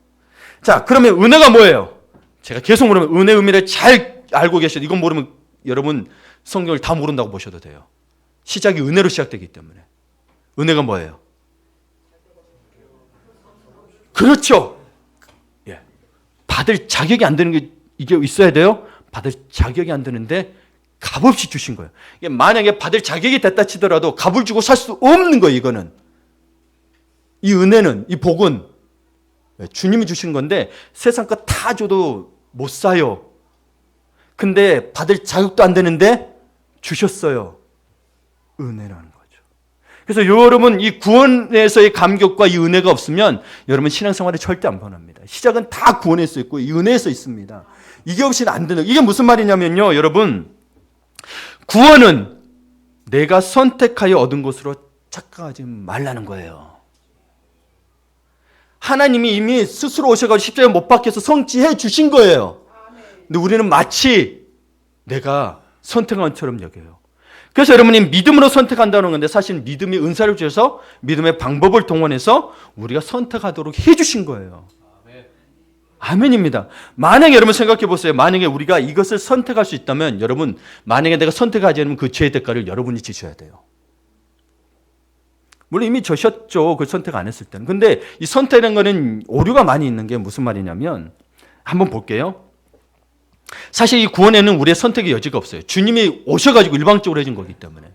[SPEAKER 1] 자, 그러면 은혜가 뭐예요? 제가 계속 물으면 은혜 의미를 잘 알고 계셔도 이건 모르면 여러분 성경을 다 모른다고 보셔도 돼요. 시작이 은혜로 시작되기 때문에. 은혜가 뭐예요? 그렇죠. 예. 받을 자격이 안 되는 게 이게 있어야 돼요. 받을 자격이 안 되는데 값없이 주신 거예요. 이게 만약에 받을 자격이 됐다 치더라도 값을 주고 살 수 없는 거예요. 이거는. 이 은혜는, 이 복은 주님이 주시는 건데 세상 거 다 줘도 못 사요. 근데 받을 자격도 안 되는데 주셨어요. 은혜라는 거죠. 그래서 여러분 이 구원에서의 감격과 이 은혜가 없으면 여러분 신앙생활에 절대 안 변합니다. 시작은 다 구원에서 있고 이 은혜에서 있습니다. 이게 없이는 안 되는. 이게 무슨 말이냐면요, 여러분 구원은 내가 선택하여 얻은 것으로 착각하지 말라는 거예요. 하나님이 이미 스스로 오셔가지고 십자가에 못 박혀서 성취해 주신 거예요. 근데 우리는 마치 내가 선택한 것처럼 여겨요. 그래서 여러분이 믿음으로 선택한다는 건데 사실 믿음이 은사를 주셔서 믿음의 방법을 동원해서 우리가 선택하도록 해주신 거예요. 아멘입니다. 만약에 여러분 생각해 보세요. 만약에 우리가 이것을 선택할 수 있다면 여러분 만약에 내가 선택하지 않으면 그 죄의 대가를 여러분이 지셔야 돼요. 물론 이미 저셨죠. 그 선택 안 했을 때는. 근데 이 선택이라는 거는 오류가 많이 있는 게 무슨 말이냐면 한번 볼게요. 사실 이 구원에는 우리의 선택의 여지가 없어요. 주님이 오셔가지고 일방적으로 해준 거기 때문에.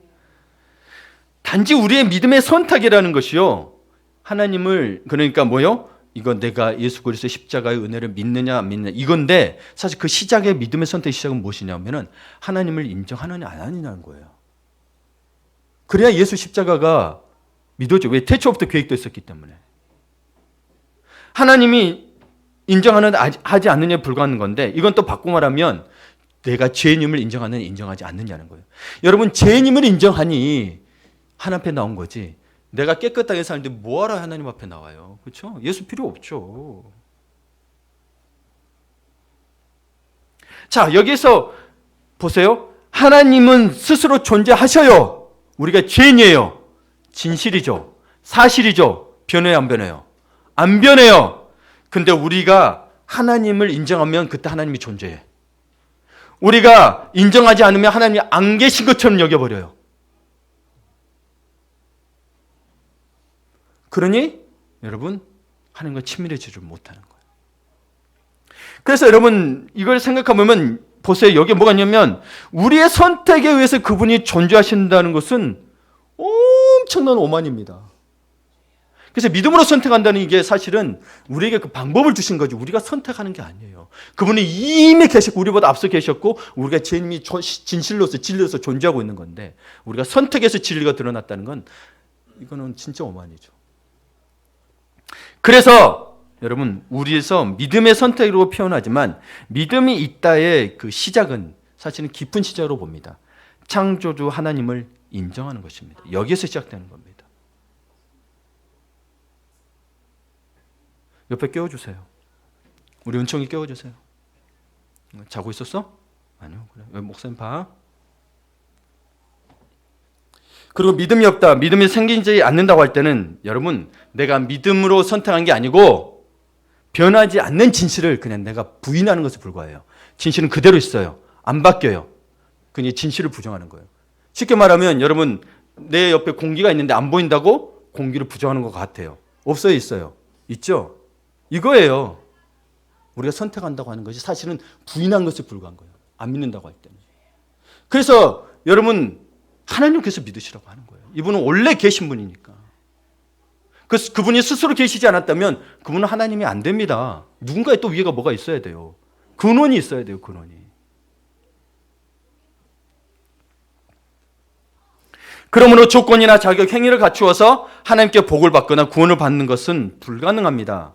[SPEAKER 1] 단지 우리의 믿음의 선택이라는 것이요. 하나님을 그러니까 뭐요? 이건 내가 예수 그리스도의 십자가의 은혜를 믿느냐 안 믿느냐 이건데 사실 그 시작의 믿음의 선택의 시작은 무엇이냐면은 하나님을 인정하느냐 안 하느냐는 거예요. 그래야 예수 십자가가 믿어져. 왜? 태초부터 계획도 있었기 때문에. 하나님이 인정하는 하지 않느냐에 불과한 건데 이건 또 바꿔 말하면 내가 죄인임을 인정하느냐 인정하지 않느냐는 거예요. 여러분 죄인임을 인정하니 하나님 앞에 나온 거지. 내가 깨끗하게 사는데 뭐하러 하나님 앞에 나와요? 그렇죠? 예수 필요 없죠. 자, 여기서 보세요. 하나님은 스스로 존재하셔요. 우리가 죄인이에요. 진실이죠. 사실이죠. 변해요, 안 변해요? 안 변해요. 근데 우리가 하나님을 인정하면 그때 하나님이 존재해. 우리가 인정하지 않으면 하나님이 안 계신 것처럼 여겨버려요. 그러니 여러분 하나님과 친밀해지지 못하는 거예요. 그래서 여러분 이걸 생각해보면 보세요. 여기 뭐가 있냐면 우리의 선택에 의해서 그분이 존재하신다는 것은 엄청난 오만입니다. 그래서 믿음으로 선택한다는 이게 사실은 우리에게 그 방법을 주신 거지 우리가 선택하는 게 아니에요. 그분이 이미 계셨고 우리보다 앞서 계셨고 우리가 죄인이 진실로서 진리로서 존재하고 있는 건데 우리가 선택해서 진리가 드러났다는 건 이거는 진짜 오만이죠. 그래서 여러분 우리에서 믿음의 선택으로 표현하지만 믿음이 있다의 그 시작은 사실은 깊은 시작으로 봅니다. 창조주 하나님을 인정하는 것입니다. 여기에서 시작되는 겁니다. 옆에 깨워주세요. 우리 은총이 깨워주세요. 자고 있었어? 아니요. 그래. 왜 목사님 봐? 그리고 믿음이 없다. 믿음이 생기지 않는다고 할 때는 여러분 내가 믿음으로 선택한 게 아니고 변하지 않는 진실을 그냥 내가 부인하는 것에 불과해요. 진실은 그대로 있어요. 안 바뀌어요. 그냥 진실을 부정하는 거예요. 쉽게 말하면 여러분 내 옆에 공기가 있는데 안 보인다고 공기를 부정하는 것 같아요. 없어요? 있어요? 있죠? 이거예요. 우리가 선택한다고 하는 것이 사실은 부인한 것에 불과한 거예요. 안 믿는다고 할 때는. 그래서 여러분 하나님께서 믿으시라고 하는 거예요. 이분은 원래 계신 분이니까. 그래서 그분이 스스로 계시지 않았다면 그분은 하나님이 안 됩니다. 누군가의 또 위에가 뭐가 있어야 돼요. 근원이 있어야 돼요. 근원이. 그러므로 조건이나 자격, 행위를 갖추어서 하나님께 복을 받거나 구원을 받는 것은 불가능합니다.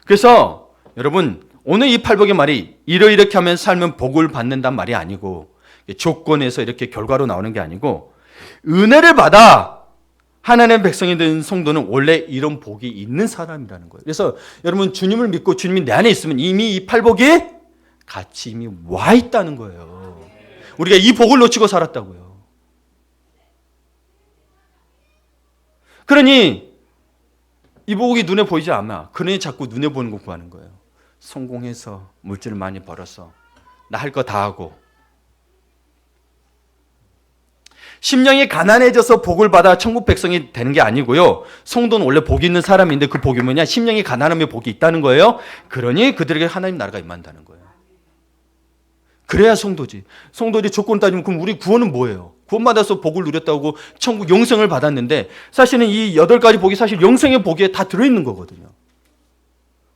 [SPEAKER 1] 그래서 여러분 오늘 이 팔복의 말이 이렇게 하면 살면 복을 받는단 말이 아니고 조건에서 이렇게 결과로 나오는 게 아니고 은혜를 받아 하나님의 백성이 된 성도는 원래 이런 복이 있는 사람이라는 거예요. 그래서 여러분 주님을 믿고 주님이 내 안에 있으면 이미 이 팔복이 같이 이미 와 있다는 거예요. 우리가 이 복을 놓치고 살았다고요. 그러니 이 복이 눈에 보이지 않아. 그러니 자꾸 눈에 보는 거 구하는 거예요. 성공해서 물질을 많이 벌어서 나 할 거 다 하고 심령이 가난해져서 복을 받아 천국 백성이 되는 게 아니고요. 성도는 원래 복이 있는 사람인데 그 복이 뭐냐? 심령이 가난하면 복이 있다는 거예요. 그러니 그들에게 하나님 나라가 임한다는 거예요. 그래야 성도지. 성도들이 조건 따지면 그럼 우리 구원은 뭐예요? 구원받아서 복을 누렸다고 천국 영생을 받았는데 사실은 이 8가지 복이 사실 영생의 복에 다 들어있는 거거든요.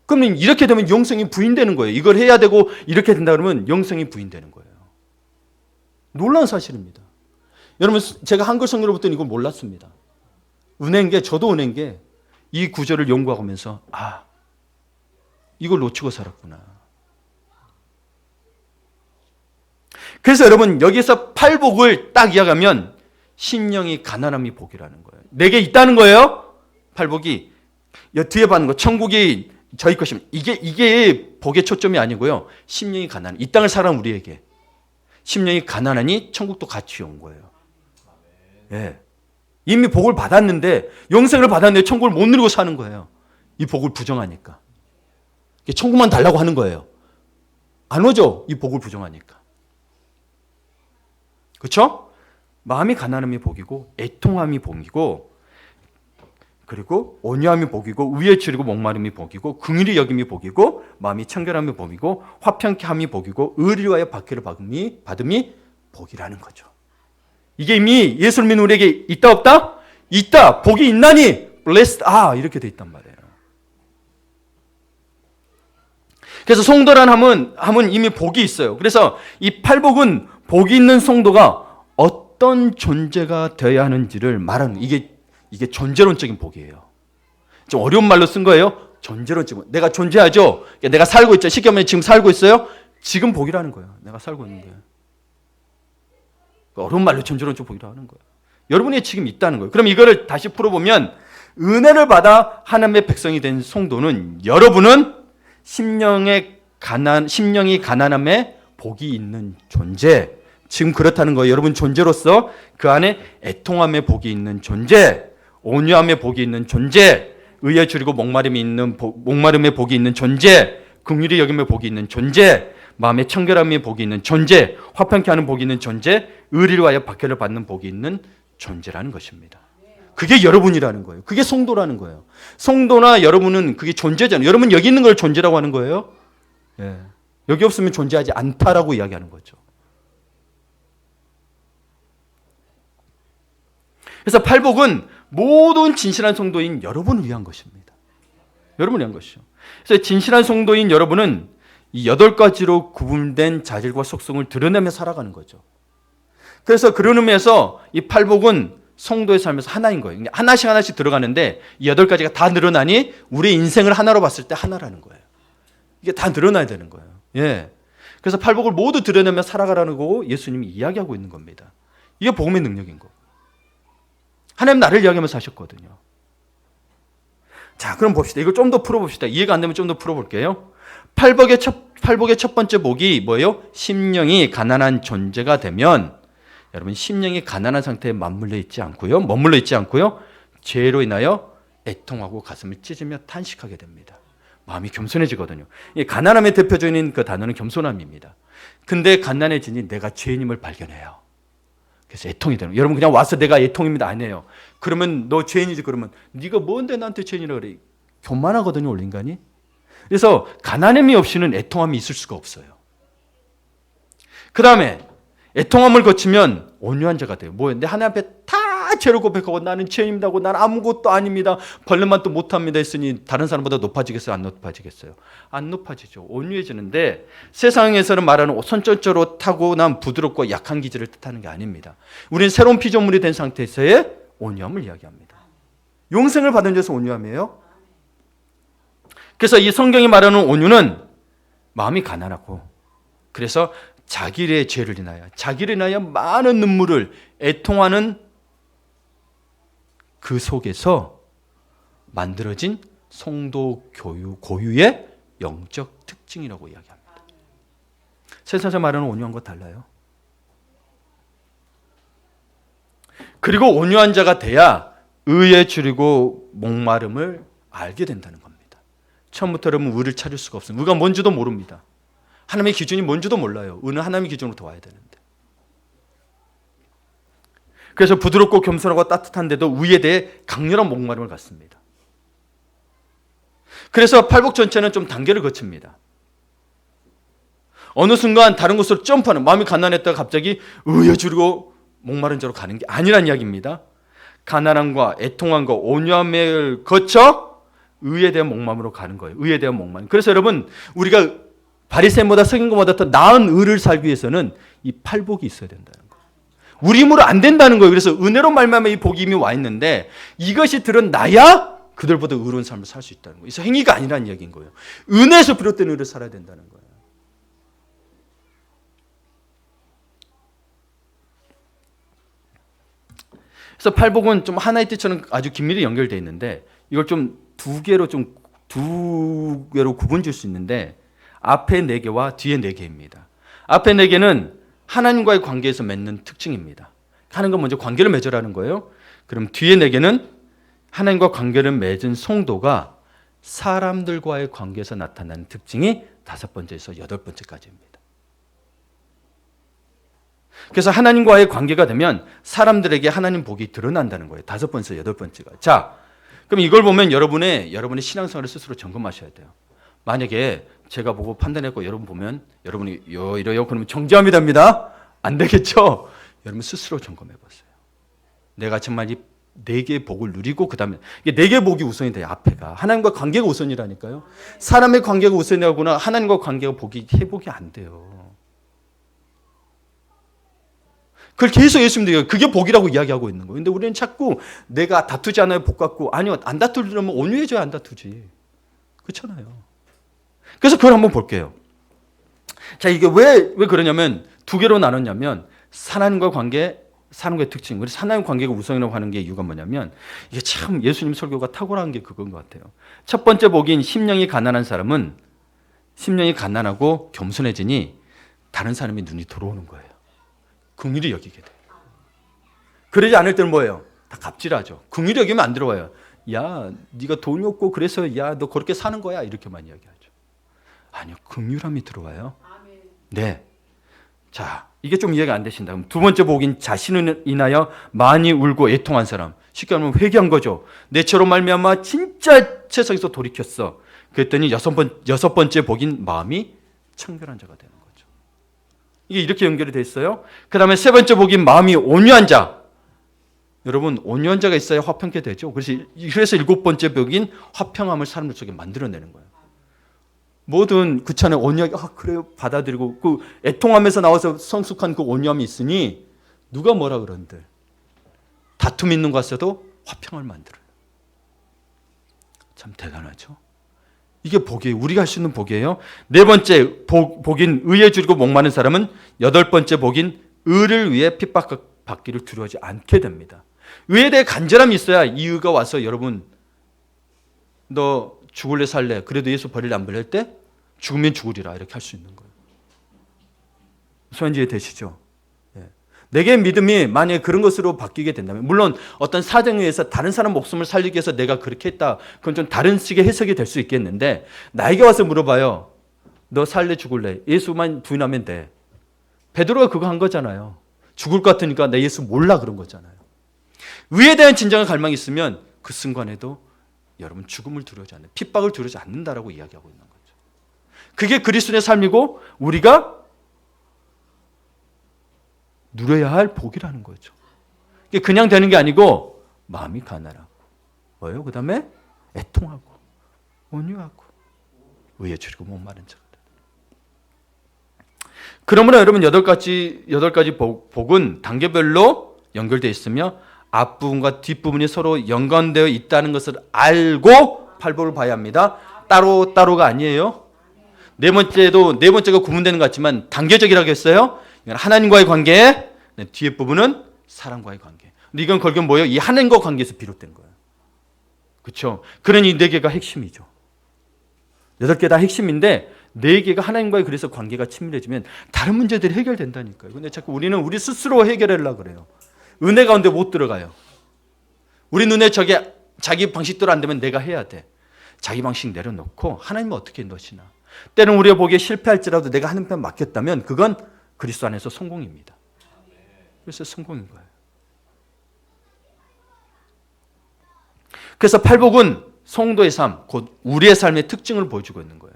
[SPEAKER 1] 그러면 이렇게 되면 영생이 부인되는 거예요. 이걸 해야 되고 이렇게 된다 그러면 영생이 부인되는 거예요. 놀라운 사실입니다. 여러분, 제가 한글 성경으로부터 이걸 몰랐습니다. 은혜인 게, 저도 은혜인 게 이 구절을 연구하면서 이걸 놓치고 살았구나. 그래서 여러분, 여기서 팔복을 딱 이야기하면 심령이 가난함이 복이라는 거예요. 내게 있다는 거예요. 팔복이 뒤에 받는 거, 천국이 저희 것입니다. 이게 복의 초점이 아니고요. 심령이 가난, 이 땅을 살아온 우리에게 심령이 가난하니 천국도 같이 온 거예요. 예. 이미 복을 받았는데, 영생을 받았는데 천국을 못 누리고 사는 거예요. 이 복을 부정하니까. 천국만 달라고 하는 거예요. 안 오죠? 이 복을 부정하니까. 그렇죠? 마음이 가난함이 복이고, 애통함이 복이고, 그리고 온유함이 복이고, 의에 줄이고 목마름이 복이고, 긍휼히 여김이 복이고, 마음이 청결함이 복이고, 화평케 함이 복이고, 의리를 위하여 박해를 받음이 복이라는 거죠. 이게 이미 예수를 믿는 우리에게 있다 없다? 있다. 복이 있나니 blessed 이렇게 돼 있단 말이에요. 그래서 송도란 함은 이미 복이 있어요. 그래서 이 팔복은 복이 있는 송도가 어떤 존재가 되어야 하는지를 말하는, 이게 존재론적인 복이에요. 좀 어려운 말로 쓴 거예요. 존재론적인. 내가 존재하죠. 내가 살고 있죠. 쉽게 말하면 지금 살고 있어요. 지금 복이라는 거예요. 내가 살고 있는 거예요. 어려운 말로 존재론적 복이라고 하는 거예요. 여러분이 지금 있다는 거예요. 그럼 이거를 다시 풀어보면, 은혜를 받아 하나님의 백성이 된 성도는, 여러분은 심령이 가난함에 복이 있는 존재, 지금 그렇다는 거예요. 여러분 존재로서 그 안에 애통함에 복이 있는 존재, 온유함에 복이 있는 존재, 의에 줄이고 목마름에 복이 있는 존재, 긍휼히 여김에 복이 있는 존재, 마음의 청결함에 복이 있는 존재, 화평케 하는 복이 있는 존재, 의리를 위하여 박해를 받는 복이 있는 존재라는 것입니다. 그게 여러분이라는 거예요. 그게 성도라는 거예요. 성도나 여러분은 그게 존재잖아요. 여러분 여기 있는 걸 존재라고 하는 거예요. 예. 여기 없으면 존재하지 않다라고 이야기하는 거죠. 그래서 팔복은 모든 진실한 성도인 여러분을 위한 것입니다. 여러분을 위한 것이죠. 그래서 진실한 성도인 여러분은 이 8가지로 구분된 자질과 속성을 드러내며 살아가는 거죠. 그래서 그런 의미에서 이 팔복은 성도의 삶에서 하나인 거예요. 하나씩 들어가는데 이 8가지가 다 늘어나니 우리 인생을 하나로 봤을 때 하나라는 거예요. 이게 다 늘어나야 되는 거예요. 예. 그래서 팔복을 모두 드러내며 살아가라는 거고 예수님이 이야기하고 있는 겁니다. 이게 복음의 능력인 거고. 하나님 나를 이야기하면서 하셨거든요. 자, 그럼 봅시다. 이걸 좀 더 풀어봅시다. 이해가 안 되면 좀 더 풀어볼게요. 팔복의 첫 번째 복이 뭐예요? 심령이 가난한 존재가 되면, 여러분 심령이 가난한 상태에 머물러 있지 않고요. 죄로 인하여 애통하고 가슴을 찢으며 탄식하게 됩니다. 마음이 겸손해지거든요. 이 가난함의 대표적인 그 단어는 겸손함입니다. 근데 가난해지니 내가 죄인임을 발견해요. 그래서 애통이 되는 거예요. 여러분 그냥 와서 내가 애통입니다 아니에요. 그러면 너 죄인이지, 그러면 네가 뭔데 나한테 죄인이라고 그래. 교만하거든요, 원래 인간이. 그래서 가난함이 없이는 애통함이 있을 수가 없어요. 그 다음에 애통함을 거치면 온유한 자가 돼요. 뭐예요? 내 하나님 앞에 다 죄를 고백하고 나는 죄인입니다 하고 나는 아무것도 아닙니다, 벌레만도 못합니다 했으니 다른 사람보다 높아지겠어요? 안 높아지겠어요? 안 높아지죠. 온유해지는데 세상에서는 말하는 선천적으로 타고난 부드럽고 약한 기질을 뜻하는 게 아닙니다. 우리는 새로운 피조물이 된 상태에서의 온유함을 이야기합니다. 용생을 받은 자에서 온유함이에요. 그래서 이 성경이 말하는 온유는 마음이 가난하고, 그래서 자기의 죄를 인하여 많은 눈물을 애통하는 그 속에서 만들어진 성도 고유의 영적 특징이라고 이야기합니다. 세상에서 말하는 온유함과 달라요. 그리고 온유한 자가 돼야 의에 줄이고 목마름을 알게 된다는 겁니다. 처음부터 여러분 의를 찾을 수가 없습니다. 의가 뭔지도 모릅니다. 하나님의 기준이 뭔지도 몰라요. 의는 하나님의 기준으로 도와야 되는데. 그래서 부드럽고 겸손하고 따뜻한데도 의에 대해 강렬한 목마름을 갖습니다. 그래서 팔복 전체는 좀 단계를 거칩니다. 어느 순간 다른 곳으로 점프하는, 마음이 가난했다가 갑자기 의에 줄이고 목마른 자로 가는 게 아니란 이야기입니다. 가난함과 애통함과 온유함을 거쳐 의에 대한 목마름으로 가는 거예요. 의에 대한 목마름. 그래서 여러분 우리가 바리새인보다 서긴고보다 더 나은 의를 살기 위해서는 이 팔복이 있어야 된다는 거예요. 우리 힘으로 안 된다는 거예요. 그래서 은혜로 말미암아 이 복이 이미 와 있는데 이것이 드러나야 그들보다 의로운 삶을 살 수 있다는 거예요. 그래서 행위가 아니라는 이야기인 거예요. 은혜에서 비롯된 의를 살아야 된다는 거예요. 그래서 팔복은 좀 하나의 뜻처럼 아주 긴밀히 연결되어 있는데 이걸 좀 두 개로 구분 줄 수 있는데 앞에 4개와 뒤에 4개입니다. 앞에 4개는 하나님과의 관계에서 맺는 특징입니다. 하나님과 먼저 관계를 맺으라는 거예요. 그럼 뒤에 4개는 하나님과 관계를 맺은 성도가 사람들과의 관계에서 나타나는 특징이 5번째에서 8번째까지입니다. 그래서 하나님과의 관계가 되면 사람들에게 하나님 복이 드러난다는 거예요. 5번에서 8번째가. 자, 그럼 이걸 보면 여러분의 신앙생활을 스스로 점검하셔야 돼요. 만약에 제가 보고 판단했고 여러분 보면 여러분이 이러요 그러면 정죄함이 됩니다. 안 되겠죠? 여러분 스스로 점검해 보세요. 내가 정말 이 4개의 복을 누리고 그 다음에 이게 4개의 복이 우선이 돼요. 앞에가 하나님과 관계가 우선이라니까요. 사람의 관계가 우선이라거나 하나님과 관계가 회복이 안 돼요. 그걸 계속 예수님도 그게 복이라고 이야기하고 있는 거예요. 근데 우리는 자꾸 내가 다투지 않아요 복 갖고 아니요 안 다투려면 온유해져야 안 다투지. 그렇잖아요. 그래서 그걸 한번 볼게요. 자, 이게 왜 그러냐면 2개로 나눴냐면 하나님과 관계, 사람과의 특징. 그래서 하나님 관계가 우선이라고 하는 게 이유가 뭐냐면 이게 참 예수님 설교가 탁월한 게 그건 것 같아요. 첫 번째 복인 심령이 가난한 사람은 심령이 가난하고 겸손해지니 다른 사람의 눈이 들어오는 거예요. 긍휼히 여기게 돼요. 그러지 않을 때는 뭐예요? 다 갑질하죠. 긍휼히 여기면 안 들어와요. 야, 네가 돈이 없고 그래서 야, 너 그렇게 사는 거야 이렇게만 이야기하죠. 아니요, 긍휼함이 들어와요. 네. 자, 이게 좀 이해가 안 되신다. 그럼 2번째 복인 자신을 인하여 많이 울고 애통한 사람. 쉽게 말하면 회개한 거죠. 내처로 말미암아 진짜 세상에서 돌이켰어. 그랬더니 6번째 복인 마음이 청결한 자가 되는 거죠. 이게 이렇게 연결이 돼 있어요. 그 다음에 3번째 복인 마음이 온유한 자. 여러분 온유한 자가 있어야 화평케 되죠. 그래서 7번째 복인 화평함을 사람들 속에 만들어내는 거예요. 뭐든 그 찬에 온유하게 그래요 받아들이고 그 애통하면서 나와서 성숙한 그 온유함이 있으니 누가 뭐라 그런들 다툼 있는 것 같아도 화평을 만들어요. 참 대단하죠. 이게 복이에요. 우리가 할 수 있는 복이에요. 4번째 복인 의에 줄이고 목마른 사람은 8번째 복인 의를 위해 핍박받기를 두려워하지 않게 됩니다. 의에 대해 간절함이 있어야 이 의가 와서 여러분 너 죽을래 살래 그래도 예수 버릴래 안 버릴 때 죽으면 죽으리라 이렇게 할 수 있는 거예요. 무슨 이해 되시죠? 내게 믿음이 만약에 그런 것으로 바뀌게 된다면 물론 어떤 사정에 의해서 다른 사람 목숨을 살리기 위해서 내가 그렇게 했다 그건 좀 다른 식의 해석이 될 수 있겠는데 나에게 와서 물어봐요. 너 살래 죽을래? 예수만 부인하면 돼. 베드로가 그거 한 거잖아요. 죽을 것 같으니까 내 예수 몰라 그런 거잖아요. 의에 대한 진정한 갈망이 있으면 그 순간에도 여러분 죽음을 두려워하지 않는 핍박을 두려워하지 않는다라고 이야기하고 있는 거죠. 그게 그리스도의 삶이고 우리가 누려야 할 복이라는 거죠. 이게 그냥 되는 게 아니고 마음이 가난하고 뭐예요? 그 다음에 애통하고 온유하고 의에 줄이고 목마른 자가 되는. 그러므로 여러분 8가지 복은 단계별로 연결되어 있으며 앞부분과 뒷부분이 서로 연관되어 있다는 것을 알고 팔복을 봐야 합니다. 따로가 아니에요. 네 번째가 구분되는 것 같지만 단계적이라고 했어요. 하나님과의 관계, 뒤에 부분은 사람과의 관계. 근데 이건 결국 뭐예요? 이 하나님과 관계에서 비롯된 거예요. 그렇죠? 그러니 4개가 핵심이죠. 8개 다 핵심인데 4개가 하나님과의 그래서 관계가 친밀해지면 다른 문제들이 해결된다니까요. 근데 자꾸 우리는 우리 스스로 해결하려고 그래요. 은혜 가운데 못 들어가요. 우리 눈에 저게 자기 방식대로 안 되면 내가 해야 돼. 자기 방식 내려놓고 하나님은 어떻게 넣으시나. 때는 우리가 보기에 실패할지라도 내가 하는 편 맡겼다면 그건 그리스도 안에서 성공입니다. 그래서 성공인 거예요. 그래서 팔복은 성도의 삶, 곧 우리의 삶의 특징을 보여주고 있는 거예요.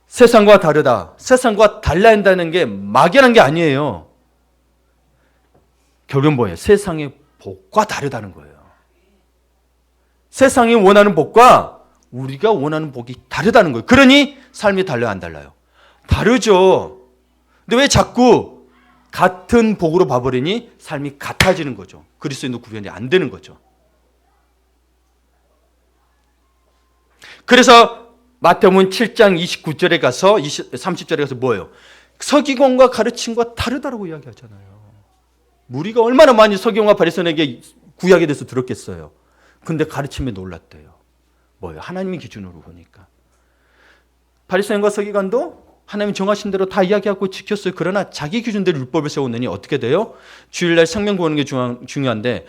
[SPEAKER 1] 세상과 다르다. 세상과 달라야 한다는 게 막연한 게 아니에요. 결국은 뭐예요? 세상의 복과 다르다는 거예요. 세상이 원하는 복과 우리가 원하는 복이 다르다는 거예요. 그러니 삶이 달라요, 안 달라요? 다르죠. 근데 왜 자꾸 같은 복으로 봐버리니 삶이 같아지는 거죠. 그리스도인도 구별이 안 되는 거죠. 그래서 마태복음 7장 29절에 가서 30절에 가서 뭐예요? 서기관과 가르침과 다르다라고 이야기하잖아요. 무리가 얼마나 많이 서기관과 바리새인에게 구약에 대해서 들었겠어요. 근데 가르침에 놀랐대요. 뭐예요? 하나님의 기준으로 보니까. 바리새인과 서기관도 하나님 정하신 대로 다 이야기하고 지켰어요. 그러나 자기 기준대로 율법을 세우느니 어떻게 돼요? 주일날 생명 구하는 게 중요한데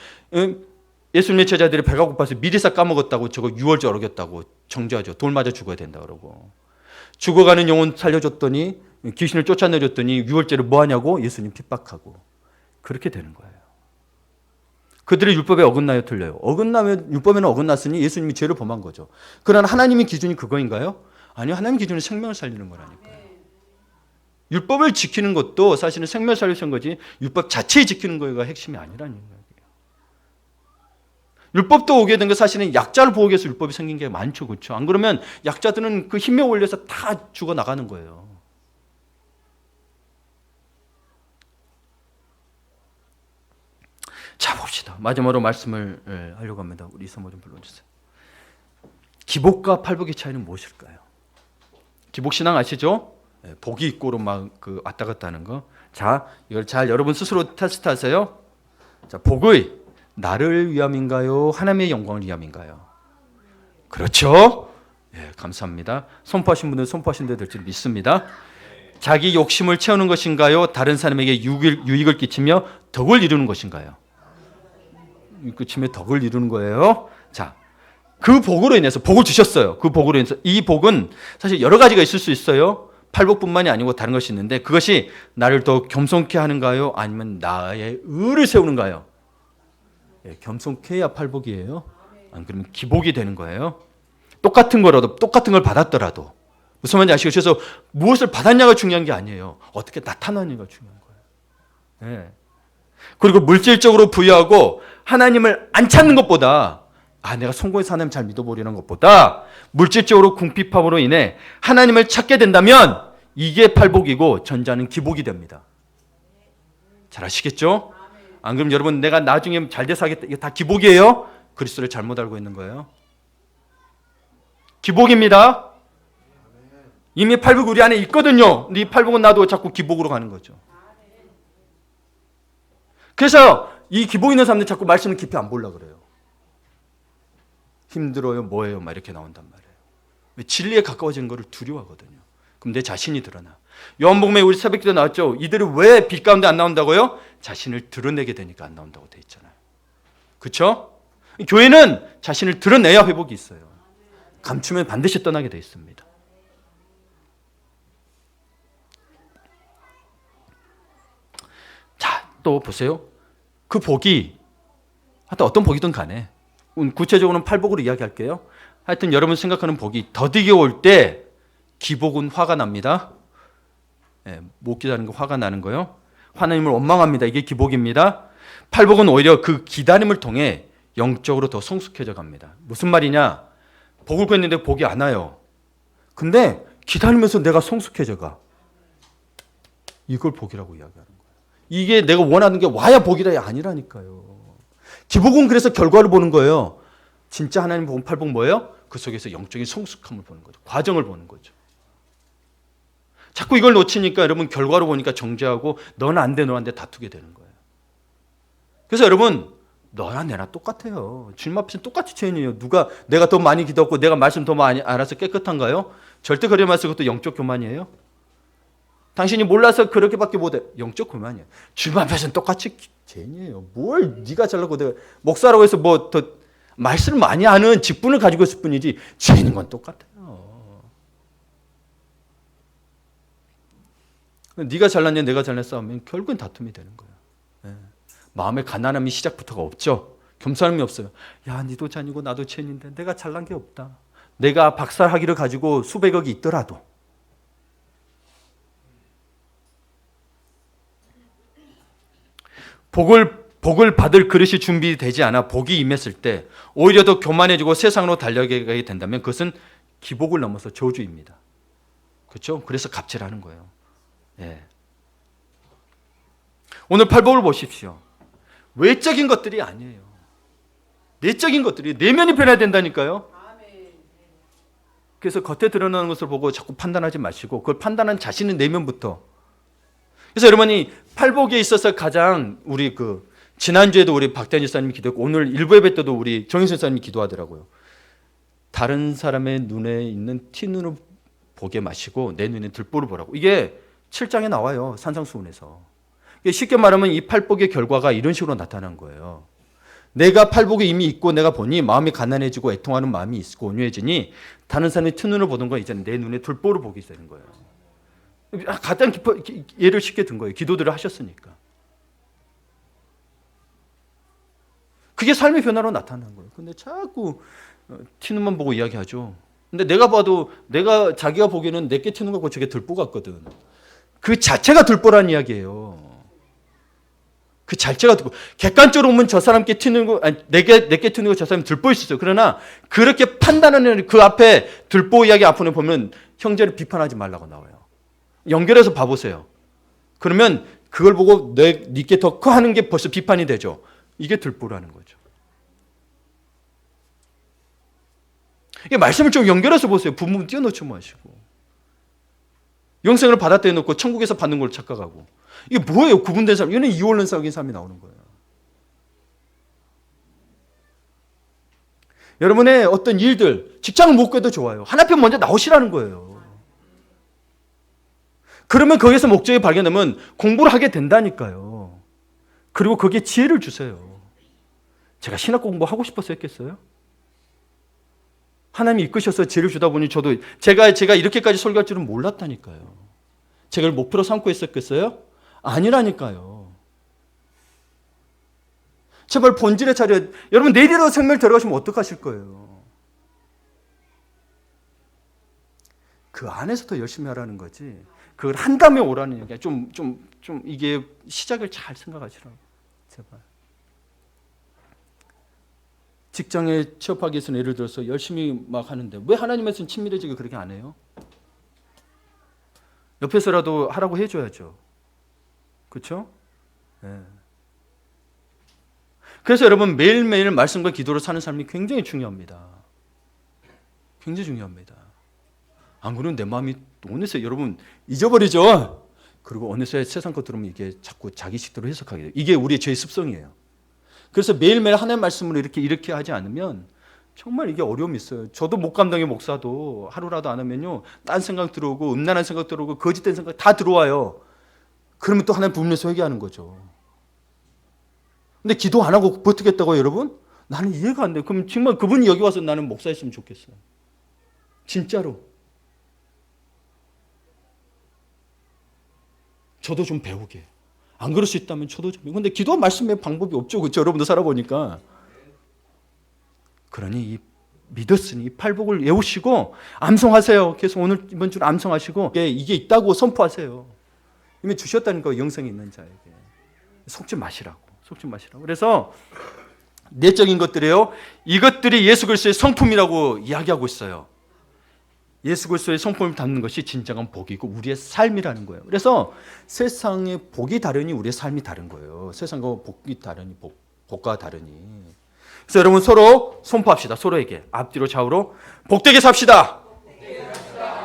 [SPEAKER 1] 예수님의 제자들이 배가 고파서 미리사 까먹었다고 저거 유월절 어겼다고 정죄하죠. 돌 맞아 죽어야 된다 그러고. 죽어가는 영혼 살려줬더니 귀신을 쫓아내줬더니 유월절을 뭐 하냐고 예수님 핍박하고. 그렇게 되는 거예요. 그들의 율법에 어긋나요, 틀려요? 어긋나면 율법에는 어긋났으니 예수님이 죄를 범한 거죠. 그러나 하나님의 기준이 그거인가요? 아니요, 하나님 기준은 생명을 살리는 거라니까요. 율법을 지키는 것도 사실은 생명을 살리는 거지 율법 자체에 지키는 거가 핵심이 아니라는 거예요. 율법도 오게 된 게 사실은 약자를 보호하기 위해서 율법이 생긴 게 많죠. 그렇죠? 안 그러면 약자들은 그 힘에 올려서 다 죽어나가는 거예요. 자, 봅시다. 마지막으로 말씀을 하려고 합니다. 우리 이사모 좀 불러주세요. 기복과 팔복의 차이는 무엇일까요? 기복신앙 아시죠? 복이 있고로 막 왔다 갔다 하는 거. 자, 이걸 잘 여러분 스스로 테스트하세요. 자, 복의 나를 위함인가요? 하나님의 영광을 위함인가요? 그렇죠? 예, 감사합니다. 선포하신 분들은 선포하신 대로 될지 믿습니다. 자기 욕심을 채우는 것인가요? 다른 사람에게 유익을 끼치며 덕을 이루는 것인가요? 끼치며 덕을 이루는 거예요. 자, 그 복으로 인해서 복을 주셨어요. 그 복으로 인해서 이 복은 사실 여러 가지가 있을 수 있어요. 팔복뿐만이 아니고 다른 것이 있는데 그것이 나를 더 겸손케 하는가요? 아니면 나의 의를 세우는가요? 예, 겸손케야 팔복이에요. 안 그러면 기복이 되는 거예요. 똑같은 거라도 똑같은 걸 받았더라도 무슨 말인지 아시죠? 그래서 무엇을 받았냐가 중요한 게 아니에요. 어떻게 나타나느냐가 중요한 거예요. 예. 그리고 물질적으로 부여하고 하나님을 안 찾는 것보다 내가 성공해서 하나님 잘 믿어보려는 것보다 물질적으로 궁핍함으로 인해 하나님을 찾게 된다면 이게 팔복이고 전자는 기복이 됩니다. 잘 아시겠죠? 안 그럼 여러분 내가 나중에 잘 돼서 하겠다. 이게 다 기복이에요? 그리스도를 잘못 알고 있는 거예요. 기복입니다. 이미 팔복 우리 안에 있거든요. 근데 이 팔복은 나도 자꾸 기복으로 가는 거죠. 그래서 이 기복 있는 사람들 자꾸 말씀을 깊이 안 보려고 그래요. 힘들어요, 뭐예요, 막 이렇게 나온단 말이에요. 왜? 진리에 가까워지는 것을 두려워하거든요. 그럼 내 자신이 드러나. 요한복음에 우리 새벽기도 나왔죠. 이들이 왜 빛 가운데 안 나온다고요? 자신을 드러내게 되니까 안 나온다고 돼 있잖아요. 그렇죠? 교회는 자신을 드러내야 회복이 있어요. 감추면 반드시 떠나게 돼 있습니다. 자, 또 보세요. 그 복이 하여튼 어떤 복이든 간에 구체적으로는 팔복으로 이야기할게요. 하여튼 여러분 생각하는 복이 더디게 올 때 기복은 화가 납니다. 못 기다리는 거 화가 나는 거요. 하나님을 원망합니다. 이게 기복입니다. 팔복은 오히려 그 기다림을 통해 영적으로 더 성숙해져 갑니다. 무슨 말이냐? 복을 구했는데 복이 안 와요. 근데 기다리면서 내가 성숙해져 가. 이걸 복이라고 이야기하는 거예요. 이게 내가 원하는 게 와야 복이라 아니라니까요. 기복은 그래서 결과를 보는 거예요. 진짜 하나님 복, 팔복 뭐예요? 그 속에서 영적인 성숙함을 보는 거죠. 과정을 보는 거죠. 자꾸 이걸 놓치니까 여러분 결과로 보니까 정죄하고 너는 안 돼, 너는 안 돼 다투게 되는 거예요. 그래서 여러분 너나 내나 똑같아요. 주님 앞에서는 똑같이 죄인이에요. 내가 더 많이 기도했고 내가 말씀 더 많이 알아서 깨끗한가요? 절대 그래 말씀 그것도 영적 교만이에요. 당신이 몰라서 그렇게밖에 못해. 영적 교만이에요. 주님 앞에서는 똑같이 죄인이에요. 뭘 네가 잘나고 내가 목사라고 해서 뭐 더 말씀을 많이 하는 직분을 가지고 있을 뿐이지 죄인인 건 똑같아요. 네가 잘났냐 내가 잘났어 하면 결국은 다툼이 되는 거예요. 네. 마음의 가난함이 시작부터가 없죠. 겸손함이 없어요. 야, 니도 잔이고 나도 죄인인데 내가 잘난 게 없다. 내가 박살학위를 가지고 수백억이 있더라도 복을 받을 그릇이 준비되지 않아 복이 임했을 때 오히려 더 교만해지고 세상으로 달려가게 된다면 그것은 기복을 넘어서 저주입니다. 그렇죠? 그래서 갑질하는 거예요. 예. 오늘 팔복을 보십시오. 외적인 것들이 아니에요. 내적인 것들이, 내면이 변해야 된다니까요. 그래서 겉에 드러나는 것을 보고 자꾸 판단하지 마시고 그걸 판단한 자신의 내면부터. 그래서 여러분이 팔복에 있어서 가장 우리 지난주에도 우리 박대현 집사님이 기도했고 오늘 일부 예배 때도 우리 정인선 집사님이 기도하더라고요. 다른 사람의 눈에 있는 티 눈을 보게 마시고 내 눈에 들보를 보라고. 이게 7장에 나와요. 산상수훈에서. 쉽게 말하면 이 팔복의 결과가 이런 식으로 나타난 거예요. 내가 팔복에 이미 있고 내가 보니 마음이 가난해지고 애통하는 마음이 있고 온유해지니 다른 사람의 티 눈을 보던 거 이제는 내 눈에 들보를 보게 되는 거예요. 가장 예를 쉽게 든 거예요. 기도들을 하셨으니까. 그게 삶의 변화로 나타난 거예요. 근데 자꾸 튀는만 보고 이야기하죠. 근데 내가 봐도 자기가 보기에는 내게 튀는 거고 저게 들보 같거든. 그 자체가 들보라는 이야기예요. 그 자체가 들보. 객관적으로 보면 저 사람께 튀는 거, 아니 내게 튀는 거 저 사람이 들보일 수 있어요. 그러나 그렇게 판단하는 그 앞에 들보 이야기 앞에 보면 형제를 비판하지 말라고 나와요. 연결해서 봐보세요. 그러면 그걸 보고 네게 더 하는 게 벌써 비판이 되죠. 이게 들보라는 거죠. 이게 말씀을 좀 연결해서 보세요. 부분 띄워놓지 마시고. 영생을 받았다 해놓고 천국에서 받는 걸 착각하고. 이게 뭐예요? 구분된 삶. 이거는 이원론적인 삶이 나오는 거예요. 여러분의 어떤 일들, 직장을 못 가도 좋아요. 하나편 먼저 나오시라는 거예요. 그러면 거기서 목적이 발견되면 공부를 하게 된다니까요. 그리고 거기에 지혜를 주세요. 제가 신학 공부하고 싶어서 했겠어요? 하나님이 이끄셔서 지혜를 주다 보니 저도 제가 이렇게까지 설교할 줄은 몰랐다니까요. 제가 목표로 삼고 있었겠어요? 아니라니까요. 제발 본질의 차려. 여러분 내일이라도 생명을 들어가시면 어떡하실 거예요? 그 안에서 더 열심히 하라는 거지. 그걸 한 다음에 오라는 얘기야. 좀 이게 시작을 잘 생각하시라고. 제발. 직장에 취업하기 위해서는 예를 들어서 열심히 막 하는데 왜 하나님에서는 친밀해지게 그렇게 안 해요? 옆에서라도 하라고 해줘야죠. 그렇죠? 네. 그래서 여러분 매일매일 말씀과 기도로 사는 삶이 굉장히 중요합니다. 굉장히 중요합니다. 안 그러면 내 마음이 어느새 여러분 잊어버리죠. 그리고 어느새 세상 것 들으면 이게 자꾸 자기 식대로 해석하게 돼요. 이게 우리의 죄의 습성이에요. 그래서 매일매일 하나님 말씀으로 이렇게 하지 않으면 정말 이게 어려움이 있어요. 저도 목감당의 목사도 하루라도 안 하면요. 딴 생각 들어오고 음란한 생각 들어오고 거짓된 생각 다 들어와요. 그러면 또 하나님 부분에서 회개하는 거죠. 근데 기도 안 하고 버티겠다고요, 여러분? 나는 이해가 안 돼요. 그럼 정말 그분이 여기 와서 나는 목사였으면 좋겠어요. 진짜로. 저도 좀 배우게. 안 그럴 수 있다면 저도 좀. 근데 기도 말씀의 방법이 없죠. 그렇죠? 여러분도 살아보니까. 그러니 믿었으니 이 팔복을 외우시고 암송하세요. 계속 오늘 이번 주 암송하시고 이게 있다고 선포하세요. 이미 주셨다니까 영생이 있는 자에게. 속지 마시라고. 속지 마시라고. 그래서 내적인 것들이에요. 이것들이 예수 그리스도의 성품이라고 이야기하고 있어요. 예수 그리스도의 성품을 담는 것이 진정한 복이고 우리의 삶이라는 거예요. 그래서 세상의 복이 다르니 우리의 삶이 다른 거예요. 세상과 복이 다르니 복과 다르니. 그래서 여러분 서로 선포합시다. 서로에게 앞뒤로 좌우로 복되게 삽시다.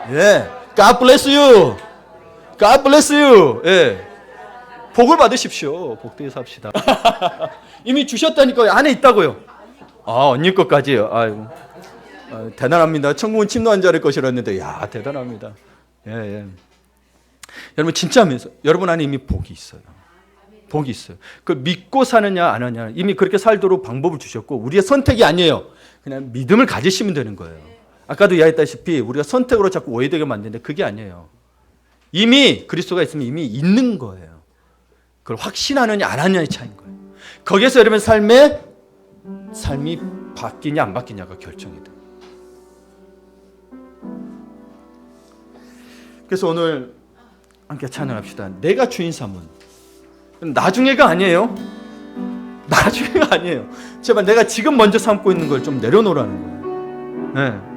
[SPEAKER 1] 예, God bless you. God bless you. 예, 복을 받으십시오. 복되게 삽시다. 이미 주셨다니까요. 안에 있다고요. 아, 언니 것까지요. 아이고. 대단합니다. 천국은 침노한 자를 것이라 했는데, 야, 대단합니다. 예. 여러분, 진짜 하면서, 여러분 안에 이미 복이 있어요. 복이 있어요. 그 믿고 사느냐, 안 하냐, 이미 그렇게 살도록 방법을 주셨고, 우리의 선택이 아니에요. 그냥 믿음을 가지시면 되는 거예요. 아까도 이야기했다시피, 우리가 선택으로 자꾸 오해되게 만드는데, 그게 아니에요. 이미 그리스도가 있으면 이미 있는 거예요. 그걸 확신하느냐, 안 하느냐의 차이인 거예요. 거기에서 여러분 삶이 바뀌냐, 안 바뀌냐가 결정이 돼요. 그래서 오늘 함께 찬양합시다. 내가 주인 삼은 나중에가 아니에요. 나중에가 아니에요. 제발 내가 지금 먼저 삼고 있는 걸 좀 내려놓으라는 거예요. 네.